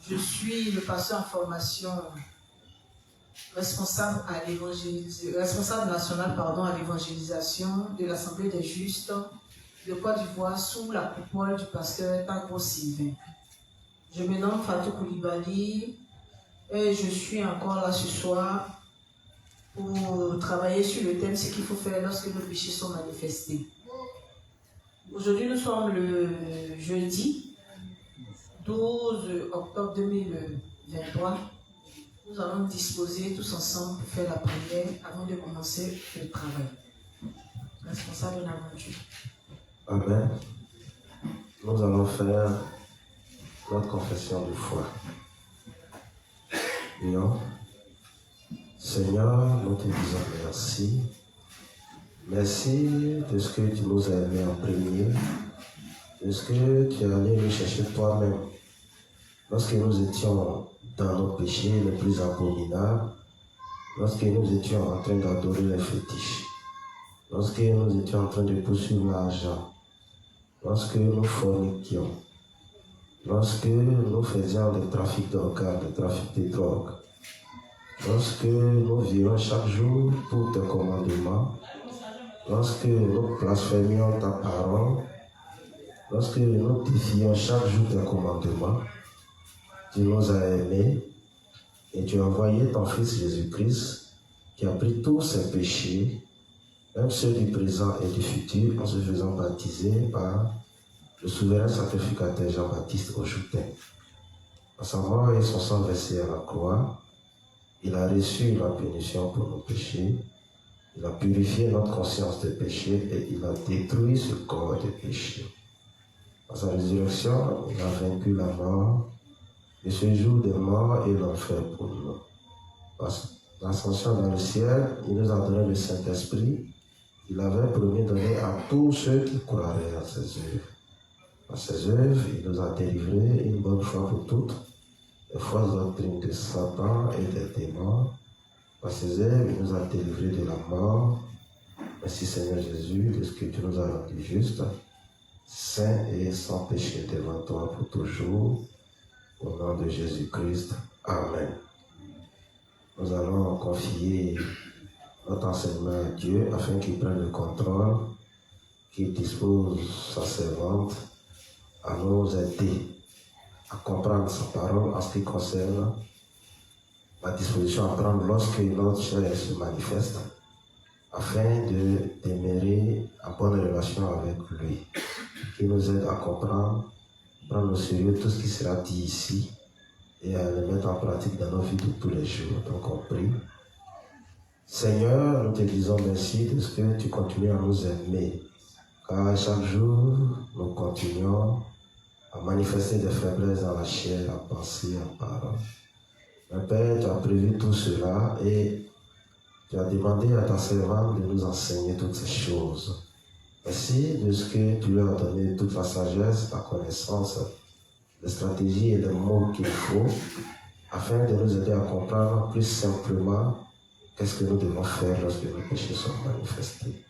Je suis le pasteur en formation, responsable national à l'évangélisation de l'Assemblée des Justes de Côte d'Ivoire sous la coupole du pasteur Tagro Sylvain. Je me nomme Fatou Koulibaly et je suis encore là ce soir pour travailler sur le thème « Ce qu'il faut faire lorsque nos péchés sont manifestés ». Aujourd'hui, nous sommes le jeudi 12 octobre 2023. Nous allons nous disposer tous ensemble pour faire la prière avant de commencer le travail. Responsable en avant Dieu. Amen. Nous allons faire notre confession de foi. Prions. Seigneur, nous te disons merci. Merci de ce que tu nous as aimés en premier, de ce que tu es allé nous chercher toi-même. Lorsque nous étions dans nos péchés les plus abominables, lorsque nous étions en train d'adorer les fétiches, lorsque nous étions en train de poursuivre l'argent, lorsque nous forniquions, lorsque nous faisions des trafics d'organes, des trafics de drogue, lorsque nous vivions chaque jour pour tes commandements, lorsque nous blasphémions ta parole, lorsque nous défions chaque jour tes commandements, tu nous as aimés et tu as envoyé ton Fils Jésus-Christ qui a pris tous ses péchés, même ceux du présent et du futur, en se faisant baptiser par le souverain sacrificateur Jean-Baptiste au Jourdain. En sa mort et son sang versé à la croix, il a reçu la punition pour nos péchés, il a purifié notre conscience des péchés et il a détruit ce corps des péchés. À sa résurrection, il a vaincu la mort, le séjour des morts et l'enfer pour nous. Par l'ascension dans le ciel, il nous a donné le Saint-Esprit. Il avait promis de donner à tous ceux qui croiraient à ses œuvres. À ses œuvres, il nous a délivrés une bonne fois pour toutes, des fausses doctrines de Satan et des démons. À ses œuvres, il nous a délivrés de la mort. Merci Seigneur Jésus, de ce que tu nous as rendu juste, saint et sans péché devant toi pour toujours. Au nom de Jésus-Christ. Amen. Nous allons confier notre enseignement à Dieu afin qu'il prenne le contrôle, qu'il dispose sa servante à nous aider à comprendre sa parole en ce qui concerne la disposition à prendre lorsque notre chair se manifeste afin de demeurer en bonne relation avec lui, qu'il nous aide à comprendre, prendre au sérieux tout ce qui sera dit ici et à le mettre en pratique dans nos vies de tous les jours. Donc on prie. Seigneur, nous te disons merci de ce que tu continues à nous aimer, car chaque jour nous continuons à manifester des faiblesses dans la chair, en pensée, en parole. Mon Père, tu as prévu tout cela et tu as demandé à ta servante de nous enseigner toutes ces choses. Merci de ce que tu lui as donné toute la sagesse, la connaissance, les stratégies et les mots qu'il faut afin de nous aider à comprendre plus simplement qu'est-ce que nous devons faire lorsque nos péchés sont manifestés.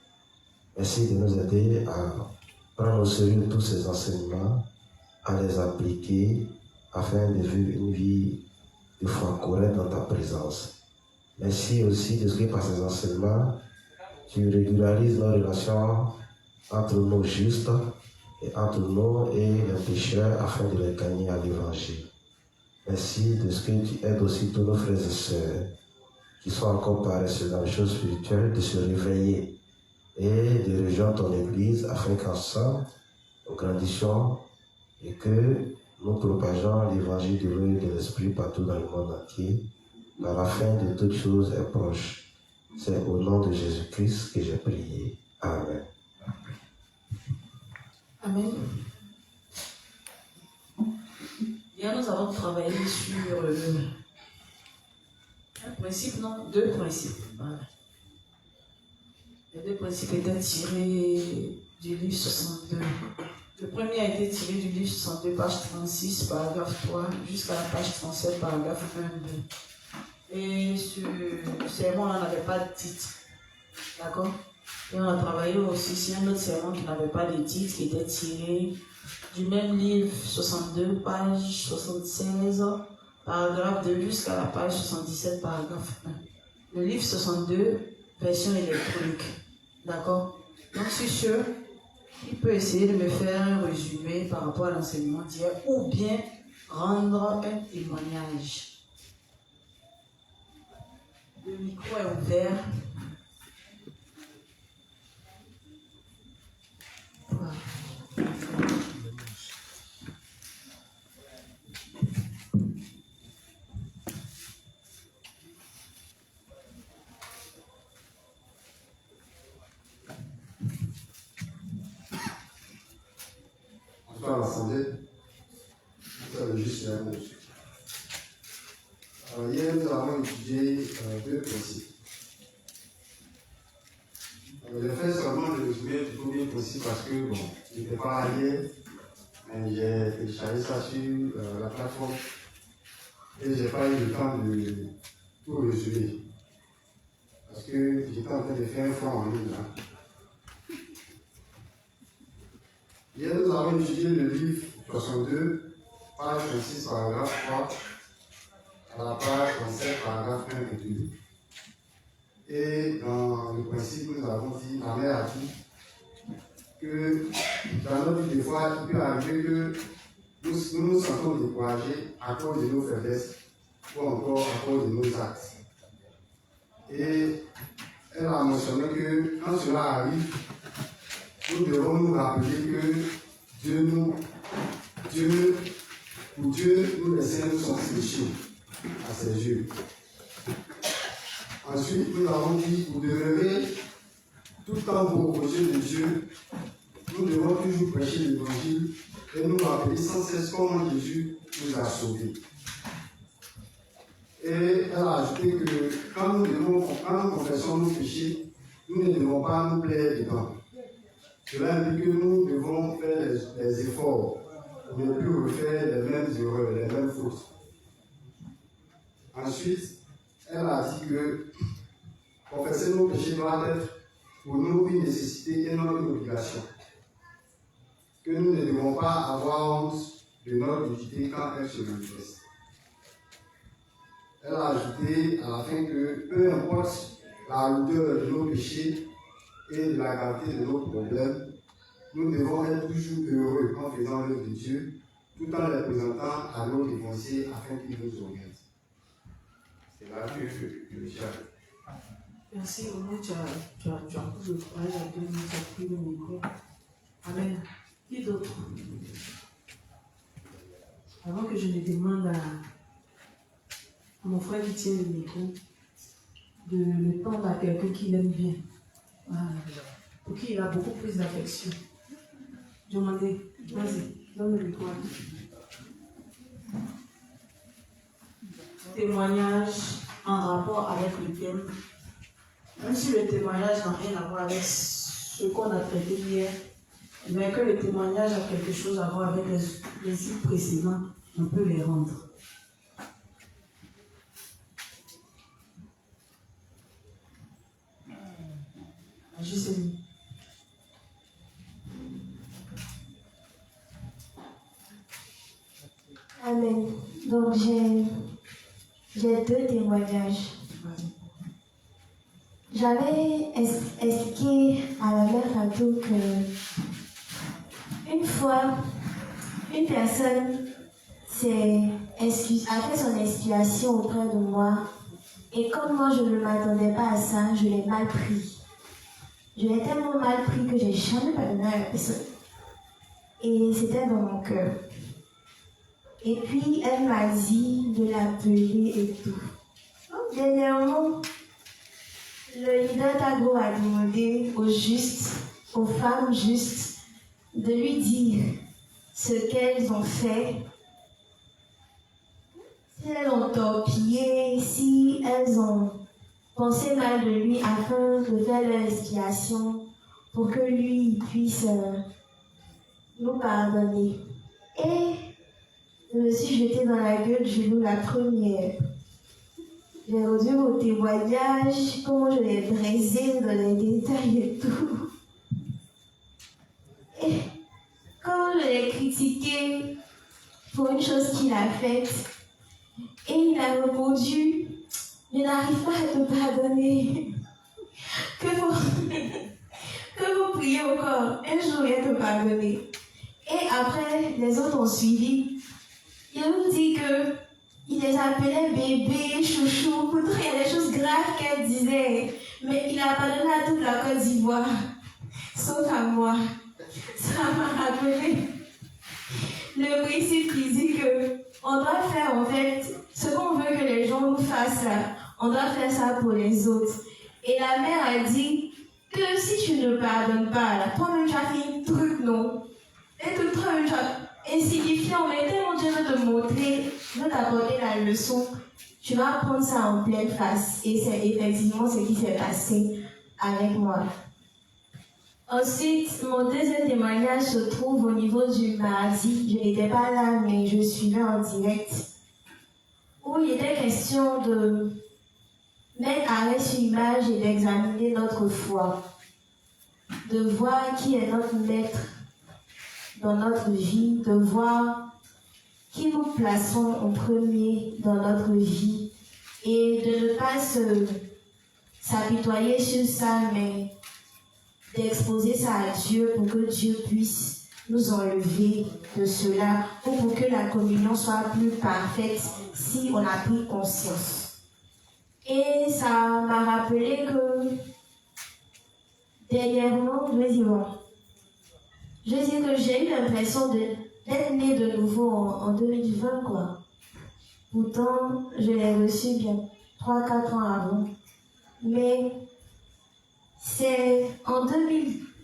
Merci de nous aider à prendre au sérieux tous ces enseignements, à les appliquer afin de vivre une vie de foi correcte dans ta présence. Merci aussi de ce que par ces enseignements, tu régularises nos relations entre nos justes et entre nous et les pécheurs afin de les gagner à l'évangile. Merci de ce que tu aides aussi tous nos frères et sœurs qui sont encore paresseux dans les choses spirituelles de se réveiller et de rejoindre ton église afin qu'ensemble nous grandissions et que nous propageons l'évangile de l'eau et de l'esprit partout dans le monde entier, car la fin de toutes choses est proche. C'est au nom de Jésus-Christ que j'ai prié. Amen. Amen. Hier, nous avons travaillé sur un principe, non, deux principes. Voilà. Les deux principes étaient tirés du livre 62. Le premier a été tiré du livre 62, page 36, paragraphe 3, jusqu'à la page 37, paragraphe 22. Et ce sermon-là n'avait pas de titre. D'accord? Et on a travaillé aussi sur un autre sermon qui n'avait pas de titre, qui était tiré du même livre 62, page 76, paragraphe 2 jusqu'à la page 77, paragraphe 1. Le livre 62, version électronique. D'accord? Donc, sur ce, il peut essayer de me faire un résumé par rapport à l'enseignement d'hier ou bien rendre un témoignage. Le micro est ouvert. Voilà. Bonsoir l'Assemblée. Bonsoir le juge et la gauche. Hier, nous avons étudié deux principes. Je fais seulement le résumé du premier principe parce que, bon, je n'étais pas allé, mais j'ai téléchargé ça sur la plateforme et je n'ai pas eu le temps de tout résumer. Parce que j'étais en train de faire un fond en ligne là. Hier, nous avons étudié le livre 62, page 26, paragraphe 3, à la page 37, paragraphe 1 et 2. Et dans le principe, nous avons dit, la mère a dit que dans notre vie, des fois, il peut arriver que nous nous sentons découragés à cause de nos faiblesses ou encore à cause de nos actes. Et elle a mentionné que quand cela arrive, nous devons nous rappeler que pour Dieu, nous laissons son péché à ses yeux. Ensuite, nous avons dit, pour demeurer tout en beau aux yeux de Dieu, nous devons toujours prêcher l'évangile et nous rappeler sans cesse comment Jésus nous a sauvés. Et elle a ajouté que quand nous confessons nos péchés, nous ne devons pas nous plaire dedans. Cela implique que nous devons faire les efforts pour ne plus refaire les mêmes erreurs, les mêmes fautes. Ensuite, elle a dit que confesser nos péchés doit être pour nous une nécessité et non une obligation. Que nous ne devons pas avoir honte de notre nudité quand elle se manifeste. Elle a ajouté à la fin que peu importe la lourdeur de nos péchés et de la gravité de nos problèmes, nous devons être toujours heureux en faisant l'œuvre de Dieu, tout en les présentant à nos dévanciers afin qu'ils nous orientent. C'est là que je cherche. Merci, au moins tu as pris le courage à 2 minutes, tu as pris le micro. Amen. Qui d'autre? Avant que je ne demande à mon frère qui tient le micro de le tendre à quelqu'un qui l'aime bien. Voilà. Pour qui il a beaucoup plus d'affection. Demandez, vas-y, donne le micro à lui. Témoignage en rapport avec le thème. Même si le témoignage n'a rien à voir avec ce qu'on a traité hier, mais que le témoignage a quelque chose à voir avec les livres précédents, on peut les rendre. Agissez-nous. Amen. Donc j'ai deux témoignages. J'avais expliqué à la mère Fatou que une fois, une personne a fait son expiation auprès de moi et comme moi je ne m'attendais pas à ça, je l'ai mal pris. Je l'ai tellement mal pris que j'ai jamais pardonné à la personne. Et c'était dans mon cœur. Et puis elle m'a dit de l'appeler et tout. Donc, dernièrement, le leader Tago a demandé aux justes, aux femmes justes, de lui dire ce qu'elles ont fait, si elles ont torpillé, si elles ont pensé mal de lui afin de faire leur expiation pour que lui puisse nous pardonner. Et je me suis jetée dans la gueule de Julie la première. J'ai reçu vos témoignages, comment je l'ai brisé dans les détails et tout. Et quand je l'ai critiqué pour une chose qu'il a faite, et il a répondu, je n'arrive pas à te pardonner. Que vous priez encore, un jour il va te pardonner. Et après, les autres ont suivi. Il nous dit qu'il les appelait bébé, chouchou, pourtant il y a des choses graves qu'elle disait. Mais il a pardonné à toute la Côte d'Ivoire, sauf à moi. Ça m'a rappelé le principe qui dit qu'on doit faire en fait ce qu'on veut que les gens nous fassent là. On doit faire ça pour les autres. Et la mère a dit que si tu ne pardonnes pas, là, toi-même tu as fait un truc, non? Et tout toi-même tu as insignifiant, mais tellement Dieu veut te montrer, veut t'apporter la leçon, tu vas prendre ça en pleine face. Et c'est effectivement ce qui s'est passé avec moi. Ensuite, mon deuxième témoignage se trouve au niveau du mardi. Je n'étais pas là, mais je suivais en direct. Où il était question de mettre arrêt sur image et d'examiner notre foi. De voir qui est notre maître dans notre vie, de voir qui nous plaçons en premier dans notre vie et de ne pas s'apitoyer sur ça, mais d'exposer ça à Dieu pour que Dieu puisse nous enlever de cela ou pour que la communion soit plus parfaite si on a pris conscience. Et ça m'a rappelé que dernièrement, je veux dire que j'ai eu l'impression d'être née de nouveau en 2020, quoi. Pourtant, je l'ai reçu bien 3-4 ans avant. Mais c'est en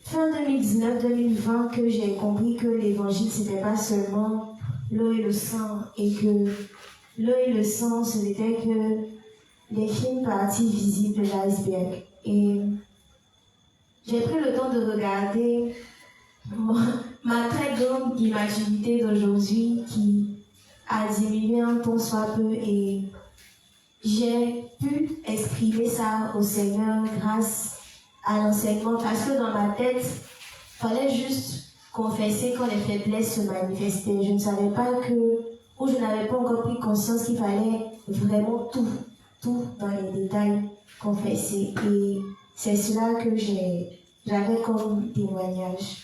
fin 2019-2020 que j'ai compris que l'évangile, c'était pas seulement l'eau et le sang, et que l'eau et le sang, ce n'était que les fines parties visibles de l'iceberg. Et j'ai pris le temps de regarder ma très grande immaturité d'aujourd'hui qui a diminué un tant soit peu, et j'ai pu exprimer ça au Seigneur grâce à l'enseignement, parce que dans ma tête, il fallait juste confesser quand les faiblesses se manifestaient. Je ne savais pas ou je n'avais pas encore pris conscience qu'il fallait vraiment tout dans les détails confesser. Et c'est cela que j'avais comme témoignage.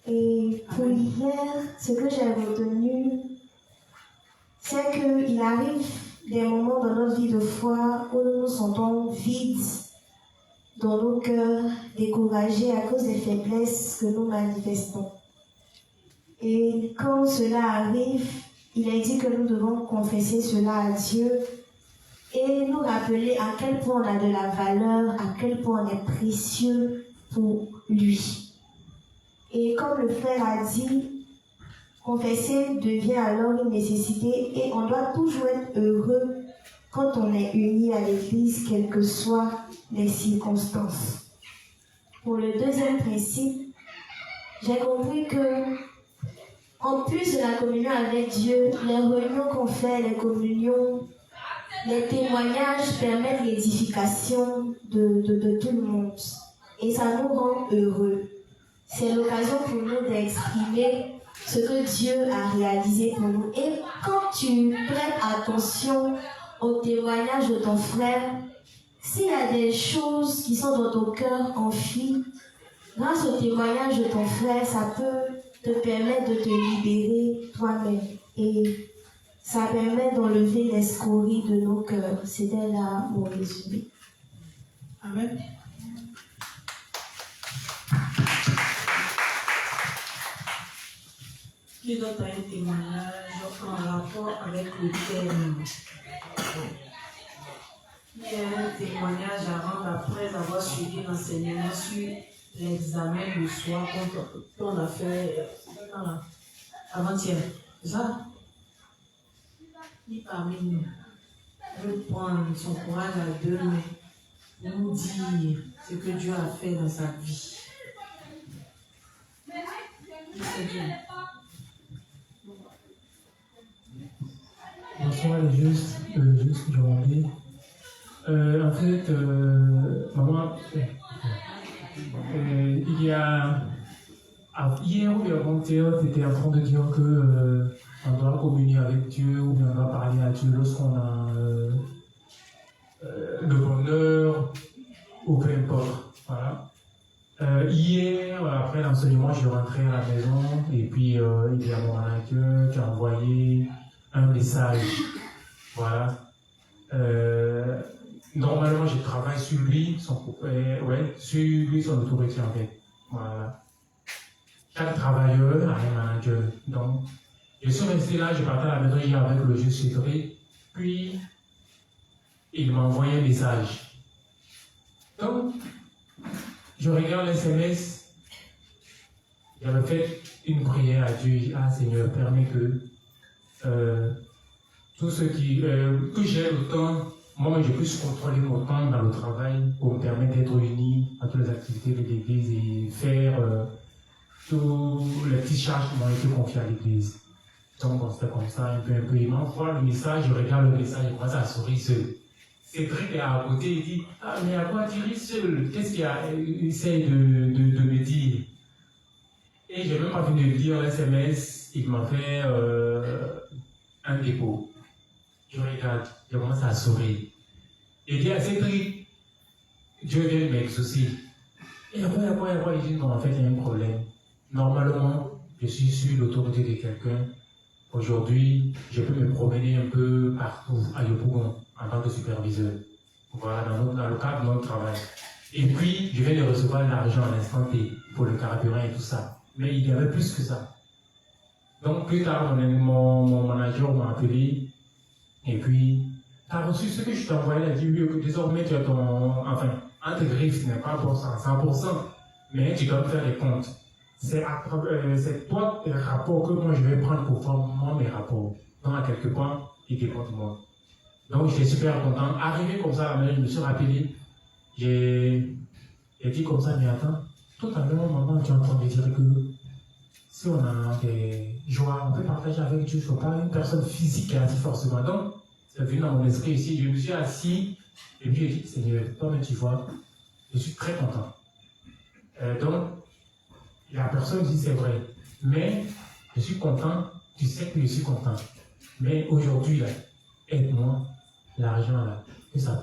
Et pour hier, ce que j'ai retenu, c'est qu'il arrive des moments dans notre vie de foi où nous nous sentons vides dans nos cœurs, découragés à cause des faiblesses que nous manifestons. Et quand cela arrive, il est dit que nous devons confesser cela à Dieu et nous rappeler à quel point on a de la valeur, à quel point on est précieux pour lui. Et comme le frère a dit, confesser devient alors une nécessité et on doit toujours être heureux quand on est uni à l'Église, quelles que soient les circonstances. Pour le deuxième principe, j'ai compris que, en plus de la communion avec Dieu, les réunions qu'on fait, les communions, les témoignages permettent l'édification de tout le monde. Et ça nous rend heureux. C'est l'occasion pour nous d'exprimer ce que Dieu a réalisé pour nous. Et quand tu prêtes attention au témoignage de ton frère, s'il y a des choses qui sont dans ton cœur enfuies, grâce au témoignage de ton frère, ça peut te permettre de te libérer toi-même. Et ça permet d'enlever les scories de nos cœurs. C'était là mon résumé. Amen. Qui d'autre a un témoignage en rapport avec le thème? Il y a un témoignage à rendre après avoir suivi l'enseignement sur l'examen du soir qu'on a fait avant-hier. C'est ça? Qui parmi nous veut prendre son courage à deux mains pour nous dire ce que Dieu a fait dans sa vie? C'est Dieu. Bonsoir, juste aujourd'hui. En fait, maman, il y a Hier ou bien avant-hier, tu étais en train de dire que on doit communier avec Dieu ou bien on doit parler à Dieu lorsqu'on a le bonheur ou peu importe. Voilà. Hier, après l'enseignement, je suis rentré à la maison et puis il y a mon manager qui a envoyé un message. Voilà. Normalement, je travaille sur lui, son autorité en fait. Voilà. Chaque travailleur a un manager. Donc, je suis resté là, je partais à la maison hier avec le juste Cédric, puis il m'a envoyé un message. Donc, je regarde l'SMS, j'avais fait une prière à Dieu, ah Seigneur, permets que tout ce que j'ai le temps, moi je puisse contrôler mon temps dans le travail pour me permettre d'être uni à toutes les activités de l'église et faire tous les petites charges qui m'ont été confiées à l'église. Donc on se fait comme ça, un peu, il m'envoie le message, je regarde le message, je commence à sourire seul. Cédric est à côté, il dit, ah mais à quoi tu ris seul? Qu'est-ce qu'il essaie de me dire? Et je n'ai même pas fini de lire l'SMS, il m'a fait un dépôt. Je regarde, je commence à sourire. Il dit à Cédric, Dieu vient m'exaucer. Et après, il dit, non, en fait, il y a un problème. Normalement, je suis sur l'autorité de quelqu'un. Aujourd'hui, je peux me promener un peu partout à Yopougon en tant que superviseur. Voilà, dans le cadre de notre travail. Et puis, je viens de recevoir l'argent à l'instant T pour le carburant et tout ça. Mais il y avait plus que ça. Donc, plus tard, mon manager m'a appelé. Et puis, tu as reçu ce que je t'ai envoyé. Il a dit, oui, que désormais, tu as ton. Enfin, un de griffes, ce n'est pas pour ça, 100%. Mais tu dois me faire les comptes. C'est toi les rapports que moi je vais prendre pour faire moi mes rapports. Donc, à quelque part, il dépend de moi. Donc, j'étais super content. Arrivé comme ça à la maison, je me suis rappelé. J'ai dit comme ça, mais attends, tout à l'heure, maman, tu es en train de dire que si on a des joies, on peut partager avec Dieu. Je ne suis pas une personne physique qui est assise forcément. Donc, c'est venu dans mon esprit ici. Je me suis assis et puis j'ai dit, Seigneur, toi-même, tu vois, je suis très content. Donc, la personne dit c'est vrai, mais je suis content, tu sais que je suis content. Mais aujourd'hui, là, aide-moi, l'argent, là, que ça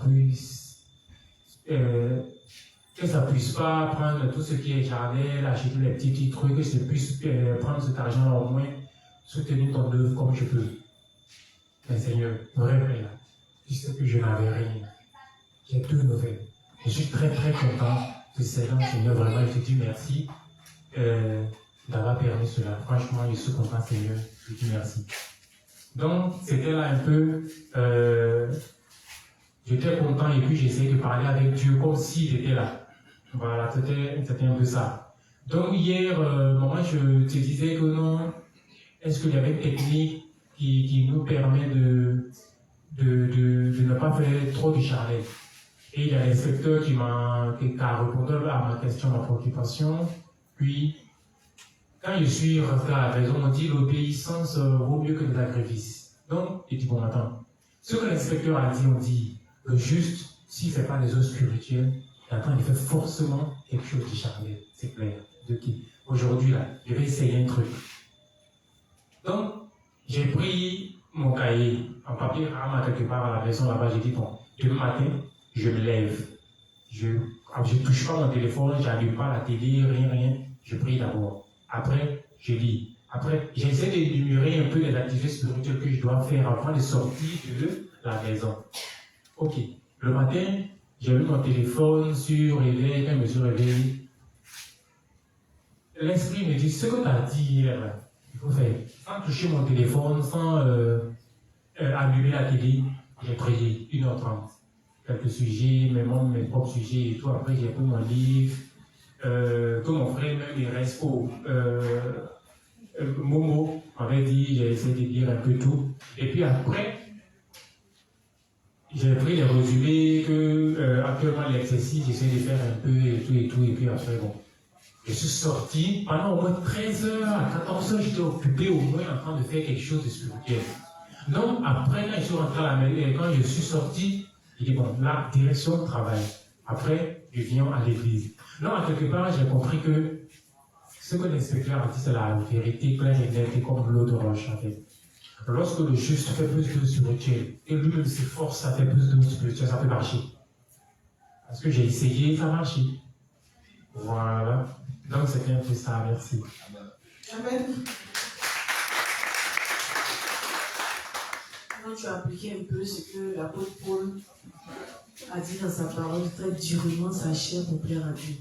puisse pas prendre tout ce qui est jardin, acheter les petits trucs, que je puisse prendre cet argent-là au moins, soutenir ton œuvre comme je peux. Mais Seigneur, vraiment, là, tu sais que je n'avais rien. J'ai 2 nouvelles. Je suis très très content de cela, Seigneur, vraiment, je te dis merci. D'avoir permis cela. Franchement, je suis content, Seigneur. Je dis merci. Donc, c'était là un peu. J'étais content et puis j'essayais de parler avec Dieu comme s'il était là. Voilà, c'était un peu ça. Donc, hier, moi, je te disais que non. Est-ce qu'il y avait une technique qui nous permet de ne pas faire trop de charlet? Et il y a l'inspecteur qui a répondu à ma question, ma préoccupation. Puis, quand je suis rentré à la maison, on dit l'obéissance vaut mieux que le sacrifice. Donc, il dit, bon, attends, ce que l'inspecteur a dit, on dit, le juste, s'il ne fait pas des œuvres spirituelles, attends, il fait forcément quelque chose de charnel, c'est clair. Aujourd'hui, là, je vais essayer un truc. Donc, j'ai pris mon cahier en papier, rame quelque part à la maison là-bas, j'ai dit, bon, demain matin, je me lève. Je ne touche pas mon téléphone, je n'allume pas la télé, rien. Je prie d'abord. Après, je lis. Après, j'essaie d'énumérer un peu les activités spirituelles que je dois faire avant de sortir de la maison. Ok. Le matin, j'ai mis mon téléphone sur réveil. Quand je me suis réveillé, l'esprit me dit, ce que tu as dit hier, il faut faire. Sans toucher mon téléphone, sans allumer la télé, j'ai prié 1h30. Quelques sujets, mes propres sujets et tout. Après, j'ai pris mon livre, que mon frère même, il reste au Momo m'avait dit, j'ai essayé de lire un peu tout. Et puis après, j'ai pris les résumés que actuellement l'exercice, j'essaie de faire un peu et tout. Et puis après, bon, je suis sorti. Pendant au moins 13h à 14h, j'étais occupé au moins en train de faire quelque chose de spirituel. Donc après, quand je suis rentré à la maison, et quand je suis sorti, j'ai dit, bon, la direction de travail. Après, je viens à l'église. Donc, à quelque part, j'ai compris que Ce que l'inspecteur a dit, c'est la vérité claire et nette et comme l'eau de roche, en fait. Lorsque le juste fait plus de spirituel et lui-même s'efforce à faire plus de spirituel, ça peut marcher. Parce que j'ai essayé, ça a marché. Voilà. Donc c'était un peu ça, merci. Amen. Quand tu as appliqué un peu ce que l'apôtre Paul a dit dans sa parole, très durement sa chair pour plaire à Dieu.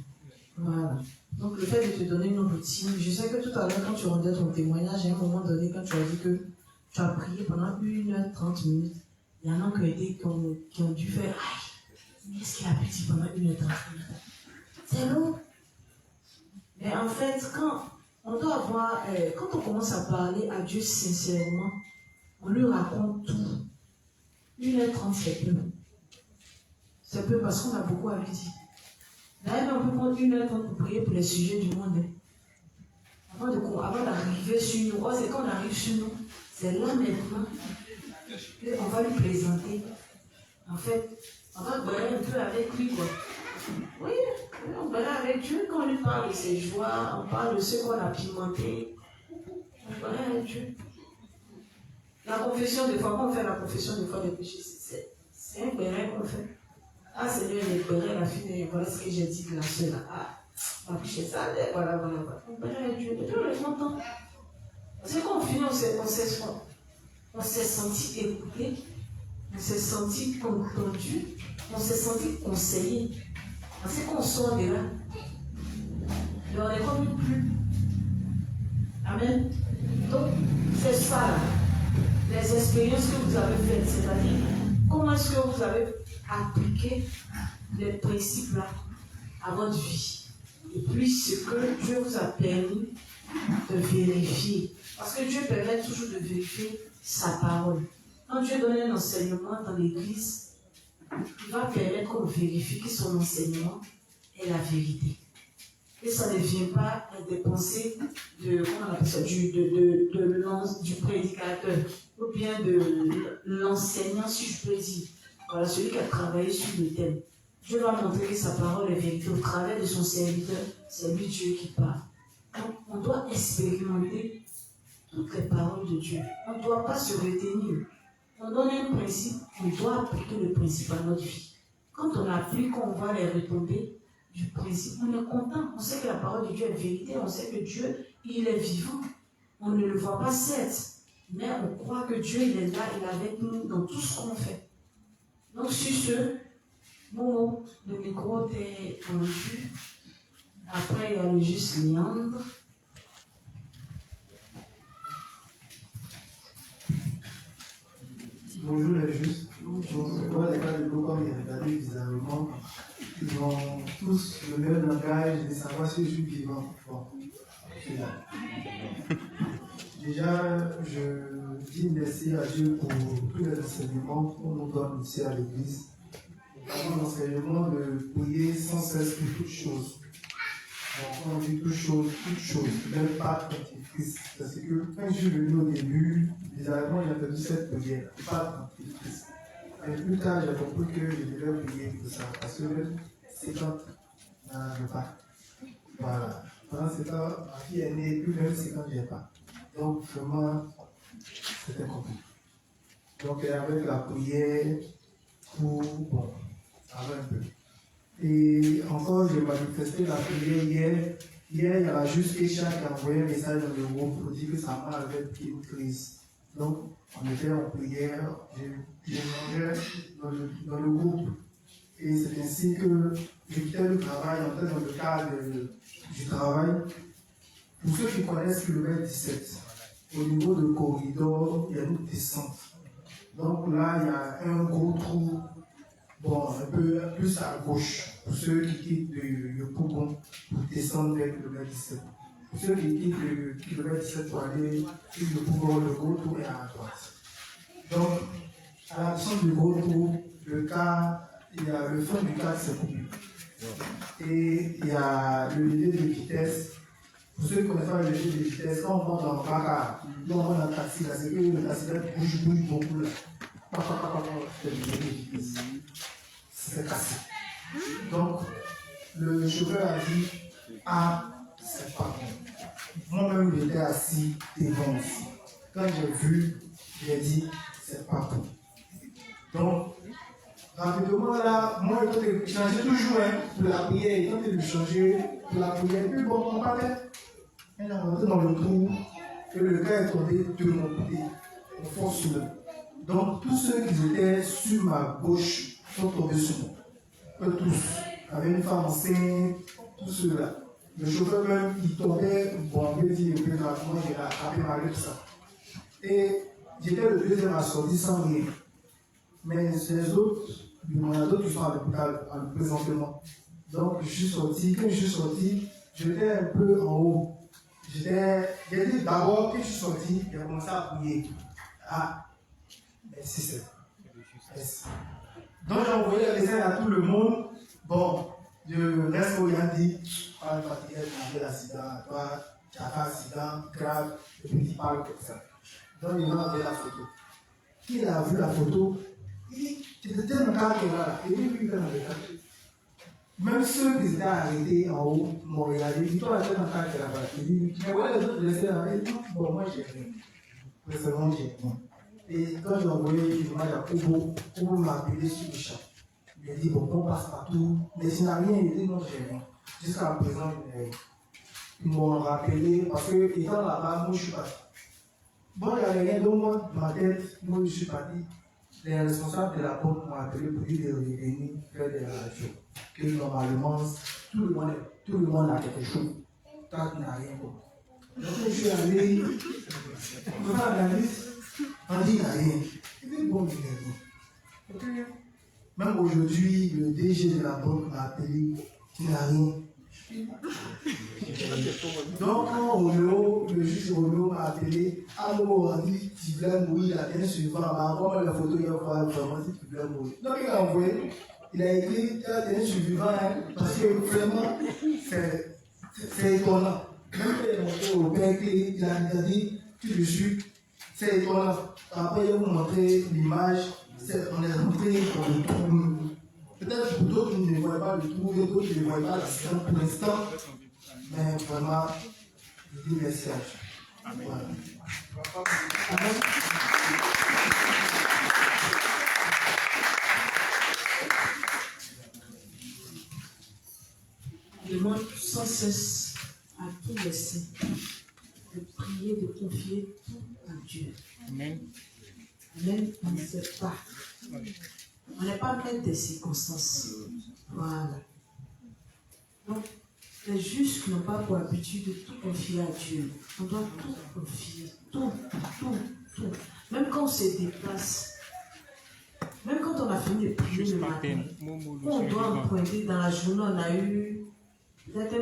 Voilà. Donc le fait de te donner une routine, je sais que tout à l'heure quand tu rendais ton témoignage, à un moment donné, quand tu as dit que tu as prié pendant 1h30, il y en a qui ont dû faire aïe, qu'est-ce qu'il a pu dire pendant 1h30? C'est long. Mais en fait, quand on doit avoir, quand on commence à parler à Dieu sincèrement, on lui raconte tout. 1h30, c'est peu. C'est peu parce qu'on a beaucoup à lui dire. D'ailleurs, on peut prendre 1h30 pour prier pour les sujets du monde. Avant d'arriver sur nous, c'est quand on arrive sur nous, c'est là maintenant qu'on va lui présenter. En fait, on va parler un peu avec lui, quoi. Oui, on parle avec Dieu quand on lui parle de ses joies, on parle de ce qu'on a pimenté. On parle avec Dieu. La confession des fois, quand on fait la confession des fois des péchés, c'est un béret qu'on fait. Ah Seigneur, les bérets, la fille, voilà ce que j'ai dit de la seule. Ah, on a péché ça, voilà. On parle avec Dieu, Dieu est content. Parce que quand on finit, on s'est senti écouté, on s'est senti entendu, on s'est senti conseillé. Parce que quand on sort de là, on est comme une pluie. Amen. Donc, c'est ça là. Les expériences que vous avez faites, c'est-à-dire comment est-ce que vous avez appliqué les principes là à votre vie. Et puis ce que Dieu vous a permis de vérifier. Parce que Dieu permet toujours de vérifier sa parole. Quand Dieu donne un enseignement dans l'église, il va permettre qu'on vérifie que son enseignement est la vérité. Et ça ne vient pas des pensées du prédicateur ou bien de l'enseignant, si je peux dire. Voilà, celui qui a travaillé sur le thème. Dieu va montrer que sa parole est vérité au travers de son serviteur. C'est lui Dieu qui parle. Donc, on doit expérimenter toutes les paroles de Dieu. On ne doit pas se retenir. On donne un principe, on doit appliquer le principe à notre vie. Quand on applique, on voit les retombées du principe, on est content. On sait que la parole de Dieu est vérité. On sait que Dieu, il est vivant. On ne le voit pas certes, mais on croit que Dieu, il est là, il est avec nous dans tout ce qu'on fait. Donc sur ce, Momo, le micro t'est rendu. Après, il y a le juste Léandre. Bonjour les justes. Moi, les gars de l'eau, comme ils regardaient bizarrement, ils ont tous le même langage de savoir si je suis vivant. Bon, je suis là. Déjà, je dis merci à Dieu pour tous les enseignements qu'on nous donne ici à l'église. Notamment l'enseignement de prier sans cesse pour toutes choses. Donc, on dit toutes choses, même pas antichrist. Parce que quand je suis venu au début, bizarrement, j'ai entendu cette prière, pas antichrist. Mais plus tard, j'ai compris que je devais prier pour ça. Parce que c'est quand je pas. Voilà. Pendant ce temps, ma fille est née, plus même c'est quand je n'ai pas. Donc, vraiment, c'était compliqué. Donc, avec la prière, bon, ça va un peu. Et encore, j'ai manifesté la prière hier. Hier, il y a juste Keisha qui a envoyé un message dans le groupe pour dire que sa mère avait une crise. Donc, on était en prière, j'ai mangé dans le groupe. Et c'est ainsi que je quittais le travail, en fait, dans le cadre du travail. Pour ceux qui connaissent kilomètre 17, au niveau de corridor, il y a une descente. Donc là, il y a un gros trou, bon, un peu plus à gauche, pour ceux qui quittent le Pougon pour descendre vers le kilomètre 17. Pour ceux qui quittent le kilomètre 17 pour aller sur le Pougon, le gros trou est à droite. Donc, à la descente du gros trou, le fond du cadre s'est coupé. Et il y a le levier de vitesse. Pour ceux qui connaissent pas le levier de vitesse, quand on monte dans le car, on monte dans le taxi, là, c'est que le taxi bouge beaucoup là. C'est le levier de vitesse. C'est cassé. Donc, le chauffeur a dit, ah, c'est pas bon. Moi-même, j'étais assis devant ici. Quand j'ai vu, j'ai dit, c'est pas bon. Donc, rapidement là, moi, je changeais toujours pour la prière. Il tentait de changer pour la prière. Puis bon, on parlait. Elle est rentrée dans le trou et le gars est tombé de mon côté, au fond sur le. Donc, tous ceux qui étaient sur ma gauche sont tombés sur moi. Eux tous. Avec une femme enceinte, tous ceux-là. Le chauffeur même, il tombait, bon, on veut dire, il a attrapé malgré tout ça. Et j'étais le deuxième à sortir sans rien. Mais les autres, il y en a d'autres qui sont à l'hôpital présentement. Donc, je suis sorti. Quand je suis sorti, j'étais un peu en haut. J'ai dit d'abord, quand je suis sorti, j'ai commencé à prier. Ah, merci Seigneur. Merci. Donc, j'ai envoyé les messages à tout le monde. Bon, je reste où il a dit, pas fatigué, tu as l'accident, toi, tu as fait un accident grave, et puis tu parles comme ça. Donc, il m'a envoyé la photo. Il a vu la photo, il dit, tu étais tellement calme là, et lui, il était dans le cas. Même ceux qui étaient arrêtés en haut m'ont regardé, ils toi, tu es dans le cas là-bas. Il dit, mais voilà, les autres laissaient là, et dit, bon, moi, j'ai rien. Récemment, j'ai rien. Et quand j'ai envoyé une image à Kobo, Kobo m'a appelé sur le champ. Il a dit, bon, on passe partout. Mais s'il n'a rien, il dit, non, j'ai rien. Jusqu'à présent, ils m'ont rappelé, parce que étant là-bas, moi, je suis parti. Bon, il n'y avait rien, donc moi, dans ma tête, moi, je suis parti. Les responsables de la banque m'ont appelé pour dire de revenir faire des radios. Que normalement, tout le monde a quelque chose. Tant qu'il n'a rien. Donc, je suis allé, on me fait l'analyse, on dit qu'il n'a rien. Il dit, bon, il n'a rien. Même aujourd'hui, le DG de la banque m'a appelé, il n'a rien. Donc, quand Roméo, le juge Roméo m'a appelé, à mon on dit, tu voulais mourir la dernière suivante, envoie-moi la photo, il va voir vraiment si tu voulais mourir. Donc, il a envoyé, il a écrit, la dernière suivante, parce que vraiment, c'est étonnant. Même quand il est monté au père, il a dit, tout de suite, c'est étonnant. Après, il va vous montrer l'image, on est rentré dans le trou. Peut-être pour d'autres, ils ne voient pas le trou, d'autres, ils ne voient pas l'accident pour l'instant. Mais vraiment, je dis merci à Dieu. Voilà. Amen. Je demande sans cesse à tous les saints de prier, de confier tout à Dieu. Amen. Amen. On ne sait pas. On n'est pas maître des circonstances. Voilà. Donc, les justes n'ont pas pour habitude de tout confier à Dieu. On doit tout confier. Tout. Même quand on se déplace, même quand on a fini de prier le matin, on doit emprunter dans la journée, on a eu peut-être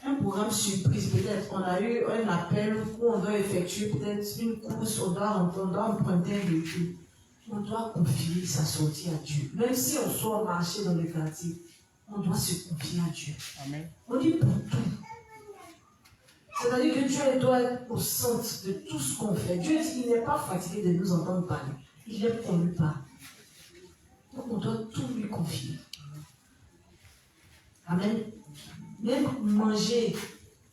un programme surprise, peut-être. On a eu un appel où on doit effectuer peut-être une course, on doit emprunter un véhicule. On doit confier sa sortie à Dieu. Même si on sort marcher dans le quartier, on doit se confier à Dieu. Amen. On dit pour tout. C'est-à-dire que Dieu doit être au centre de tout ce qu'on fait. Dieu dit qu'il n'est pas fatigué de nous entendre parler. Il aime qu'on lui parle. Donc on doit tout lui confier. Amen. Même manger.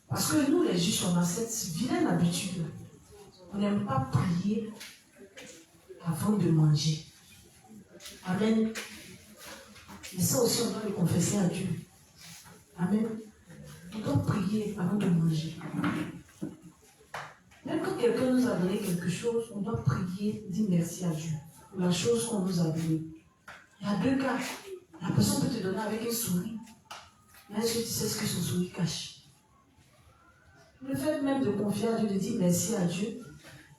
Parce que nous, les Juifs, on a cette vilaine habitude. On n'aime pas prier avant de manger. Amen. Et ça aussi, on doit le confesser à Dieu. Amen. On doit prier avant de manger. Même quand quelqu'un nous a donné quelque chose, on doit prier, dire merci à Dieu pour la chose qu'on nous a donnée. Il y a deux cas. La personne peut te donner avec un sourire. Mais est-ce que tu sais ce que son sourire cache? Le fait même de confier à Dieu, de dire merci à Dieu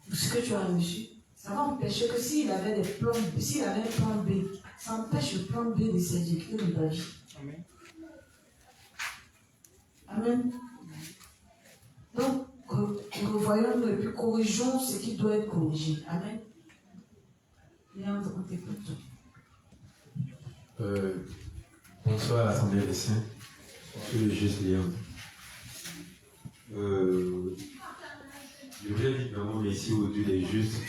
pour ce que tu as reçu, ça va empêcher que s'il avait des plans B, s'il avait un plan B, ça empêche le plan B de s'exécuter dans ta vie. Amen. Amen. Donc, revoyons-nous et puis corrigeons ce qui doit être corrigé. Amen. Léandre, on t'écoute. Bonsoir à l'Assemblée des Saints. Je suis le juste Léandre. Je voulais dire vraiment merci au Dieu des justes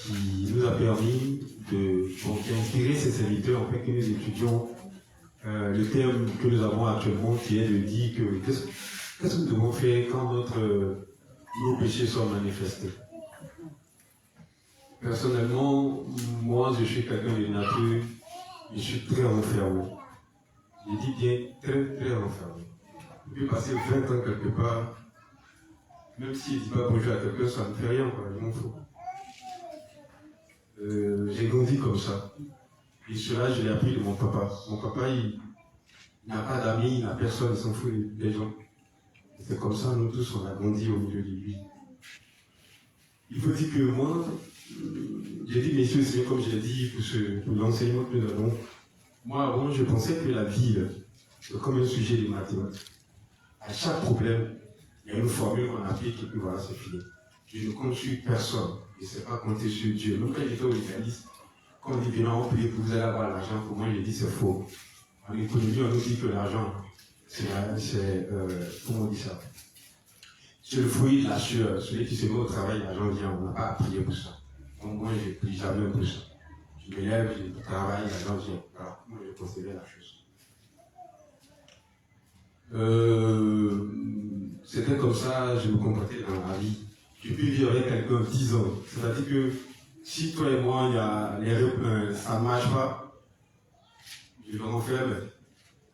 qui nous a permis d'inspirer ces serviteurs en fait que nous étudions le terme que nous avons actuellement qui est de dire que qu'est-ce que nous devons faire quand nos péchés sont manifestés. Personnellement, moi je suis quelqu'un de nature, je suis très renfermé. Je dis bien très très renfermé. Je peux passer 20 ans quelque part, même si je ne dis pas bonjour à quelqu'un, ça ne me fait rien, quoi, je m'en fous. J'ai grandi comme ça. Et cela, je l'ai appris de mon papa. Mon papa, il n'a pas d'amis, il n'a personne, il s'en fout des gens. C'est comme ça, nous tous, on a grandi au milieu de lui. Il faut dire que moi, j'ai dit, messieurs, c'est comme j'ai dit, pour l'enseignement que nous avons, moi, avant, je pensais que la vie, c'est comme un sujet de mathématiques. À chaque problème, il y a une formule qu'on applique et puis voilà, c'est fini. Je ne compte sur personne. Je ne sais pas compter sur Dieu. Même quand j'étais au légaliste, quand on dit bien, on prie pour vous allez avoir l'argent, pour moi, j'ai dit c'est faux. En économie, on nous dit que l'argent, comment on dit ça? C'est le fruit de la sueur. Celui qui se met au travail, l'argent vient, on n'a pas à prier pour ça. Donc moi, je ne prie jamais pour ça. Je me lève, je travaille, l'argent vient. Voilà, moi, je considère la chose. C'était comme ça, je me comportais dans la vie. Je peux vivre avec quelqu'un 10 ans. C'est-à-dire que si toi et moi, ça ne marche pas, je le renferme.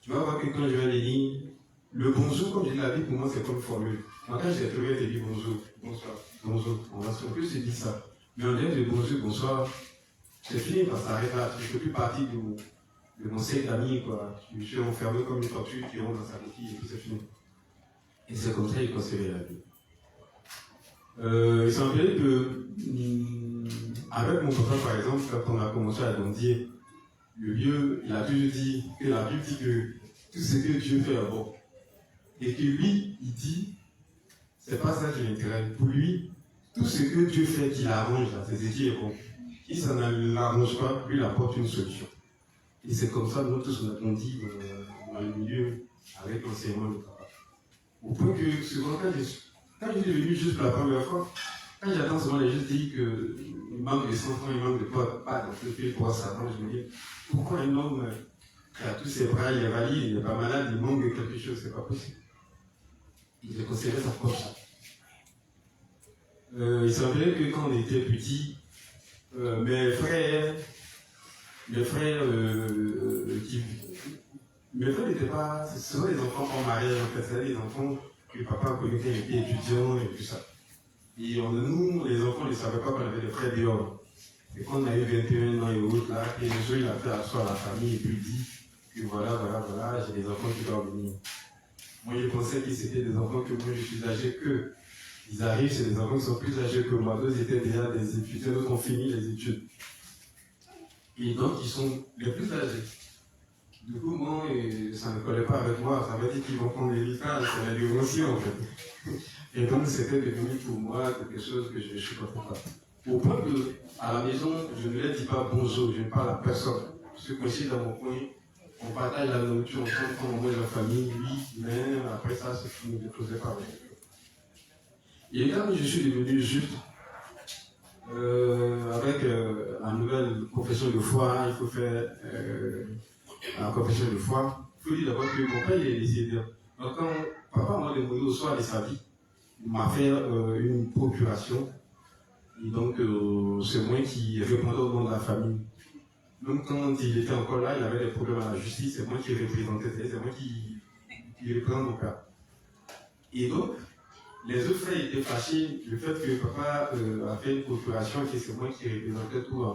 Tu vas voir que quand je vais les dire, le bonjour, comme je dis la vie, pour moi, c'est comme une formule. Moi, quand j'ai trouvé, je dis bonjour, bonsoir, bonjour. On peut se dire ça. Mais on dit de bonjour, bonsoir, c'est fini, ça s'arrête là. Je ne fais plus partie de mon cercle d'amis, quoi. Je suis enfermé comme une tortue qui rentre dans sa coquille et puis c'est fini. Et c'est comme ça qu'il conservait la vie. Il semblait que, avec mon papa par exemple, quand on a commencé à grandir, le vieux, il a toujours dit que la Bible dit que tout ce que Dieu fait est bon. Et que lui, il dit, c'est pas ça qui l'intéresse. Pour lui, tout ce que Dieu fait qu'il arrange là, c'est ce qui est bon. Si ça ne l'arrange pas, lui il apporte une solution. Et c'est comme ça, nous tous on a grandi dans le milieu avec l'enseignement de papa. Au point que souvent, quand je suis venu juste pour la première fois, quand j'entends souvent les gens dire qu'il manque de sang, il manque de pas dans le pays pour ça, je me dis, pourquoi un homme qui a tous ses bras, il est valide, il n'est pas malade, il manque de quelque chose, c'est pas possible. Il est considéré ça comme ça. Il semblait que quand on était petit, mes frères n'étaient pas, ce sont des enfants en mariage, en fait, c'est des enfants que papa connaissait, il était étudiant et tout ça. Et nous, les enfants, ne savaient pas qu'on avait des frères dehors. Et quand on a eu 21 ans et autres, là, et un jour, il a fait asseoir la famille et puis il dit que voilà, j'ai des enfants qui doivent venir. Moi, je pensais que c'était des enfants que moi, je suis âgé qu'eux. Ils arrivent, c'est des enfants qui sont plus âgés que moi. D'autres étaient déjà des étudiants, d'autres ont fini les études. Et donc, ils sont les plus âgés. Du coup, moi, ça ne collait pas avec moi. Ça veut dire qu'ils vont prendre les litrages, c'est la dévotion, en fait. Et donc, c'était devenu pour moi quelque chose que je ne supportais pas. Au point que, à la maison, je ne leur dis pas bonjour, je ne parle à personne. Je suis coincé dans mon coin, on partage la nourriture ensemble, quand on mange la famille, oui, mais après ça, c'est fini, je ne faisais pas avec eux. Et quand je suis devenu juste, avec la nouvelle confession de foi, il faut faire la confession de foi. Il faut dire d'abord que mon père il est décédé. Donc quand papa m'a demandé au soir de sa vie, il m'a fait une procuration. Et donc c'est moi qui répondais au nom de la famille. Même quand il était encore là, il avait des problèmes à la justice, c'est moi qui représentais, c'est moi qui représente mon père. Et donc, les autres frères étaient fâchés du fait que papa a fait une procuration et que c'est moi qui représentais tout.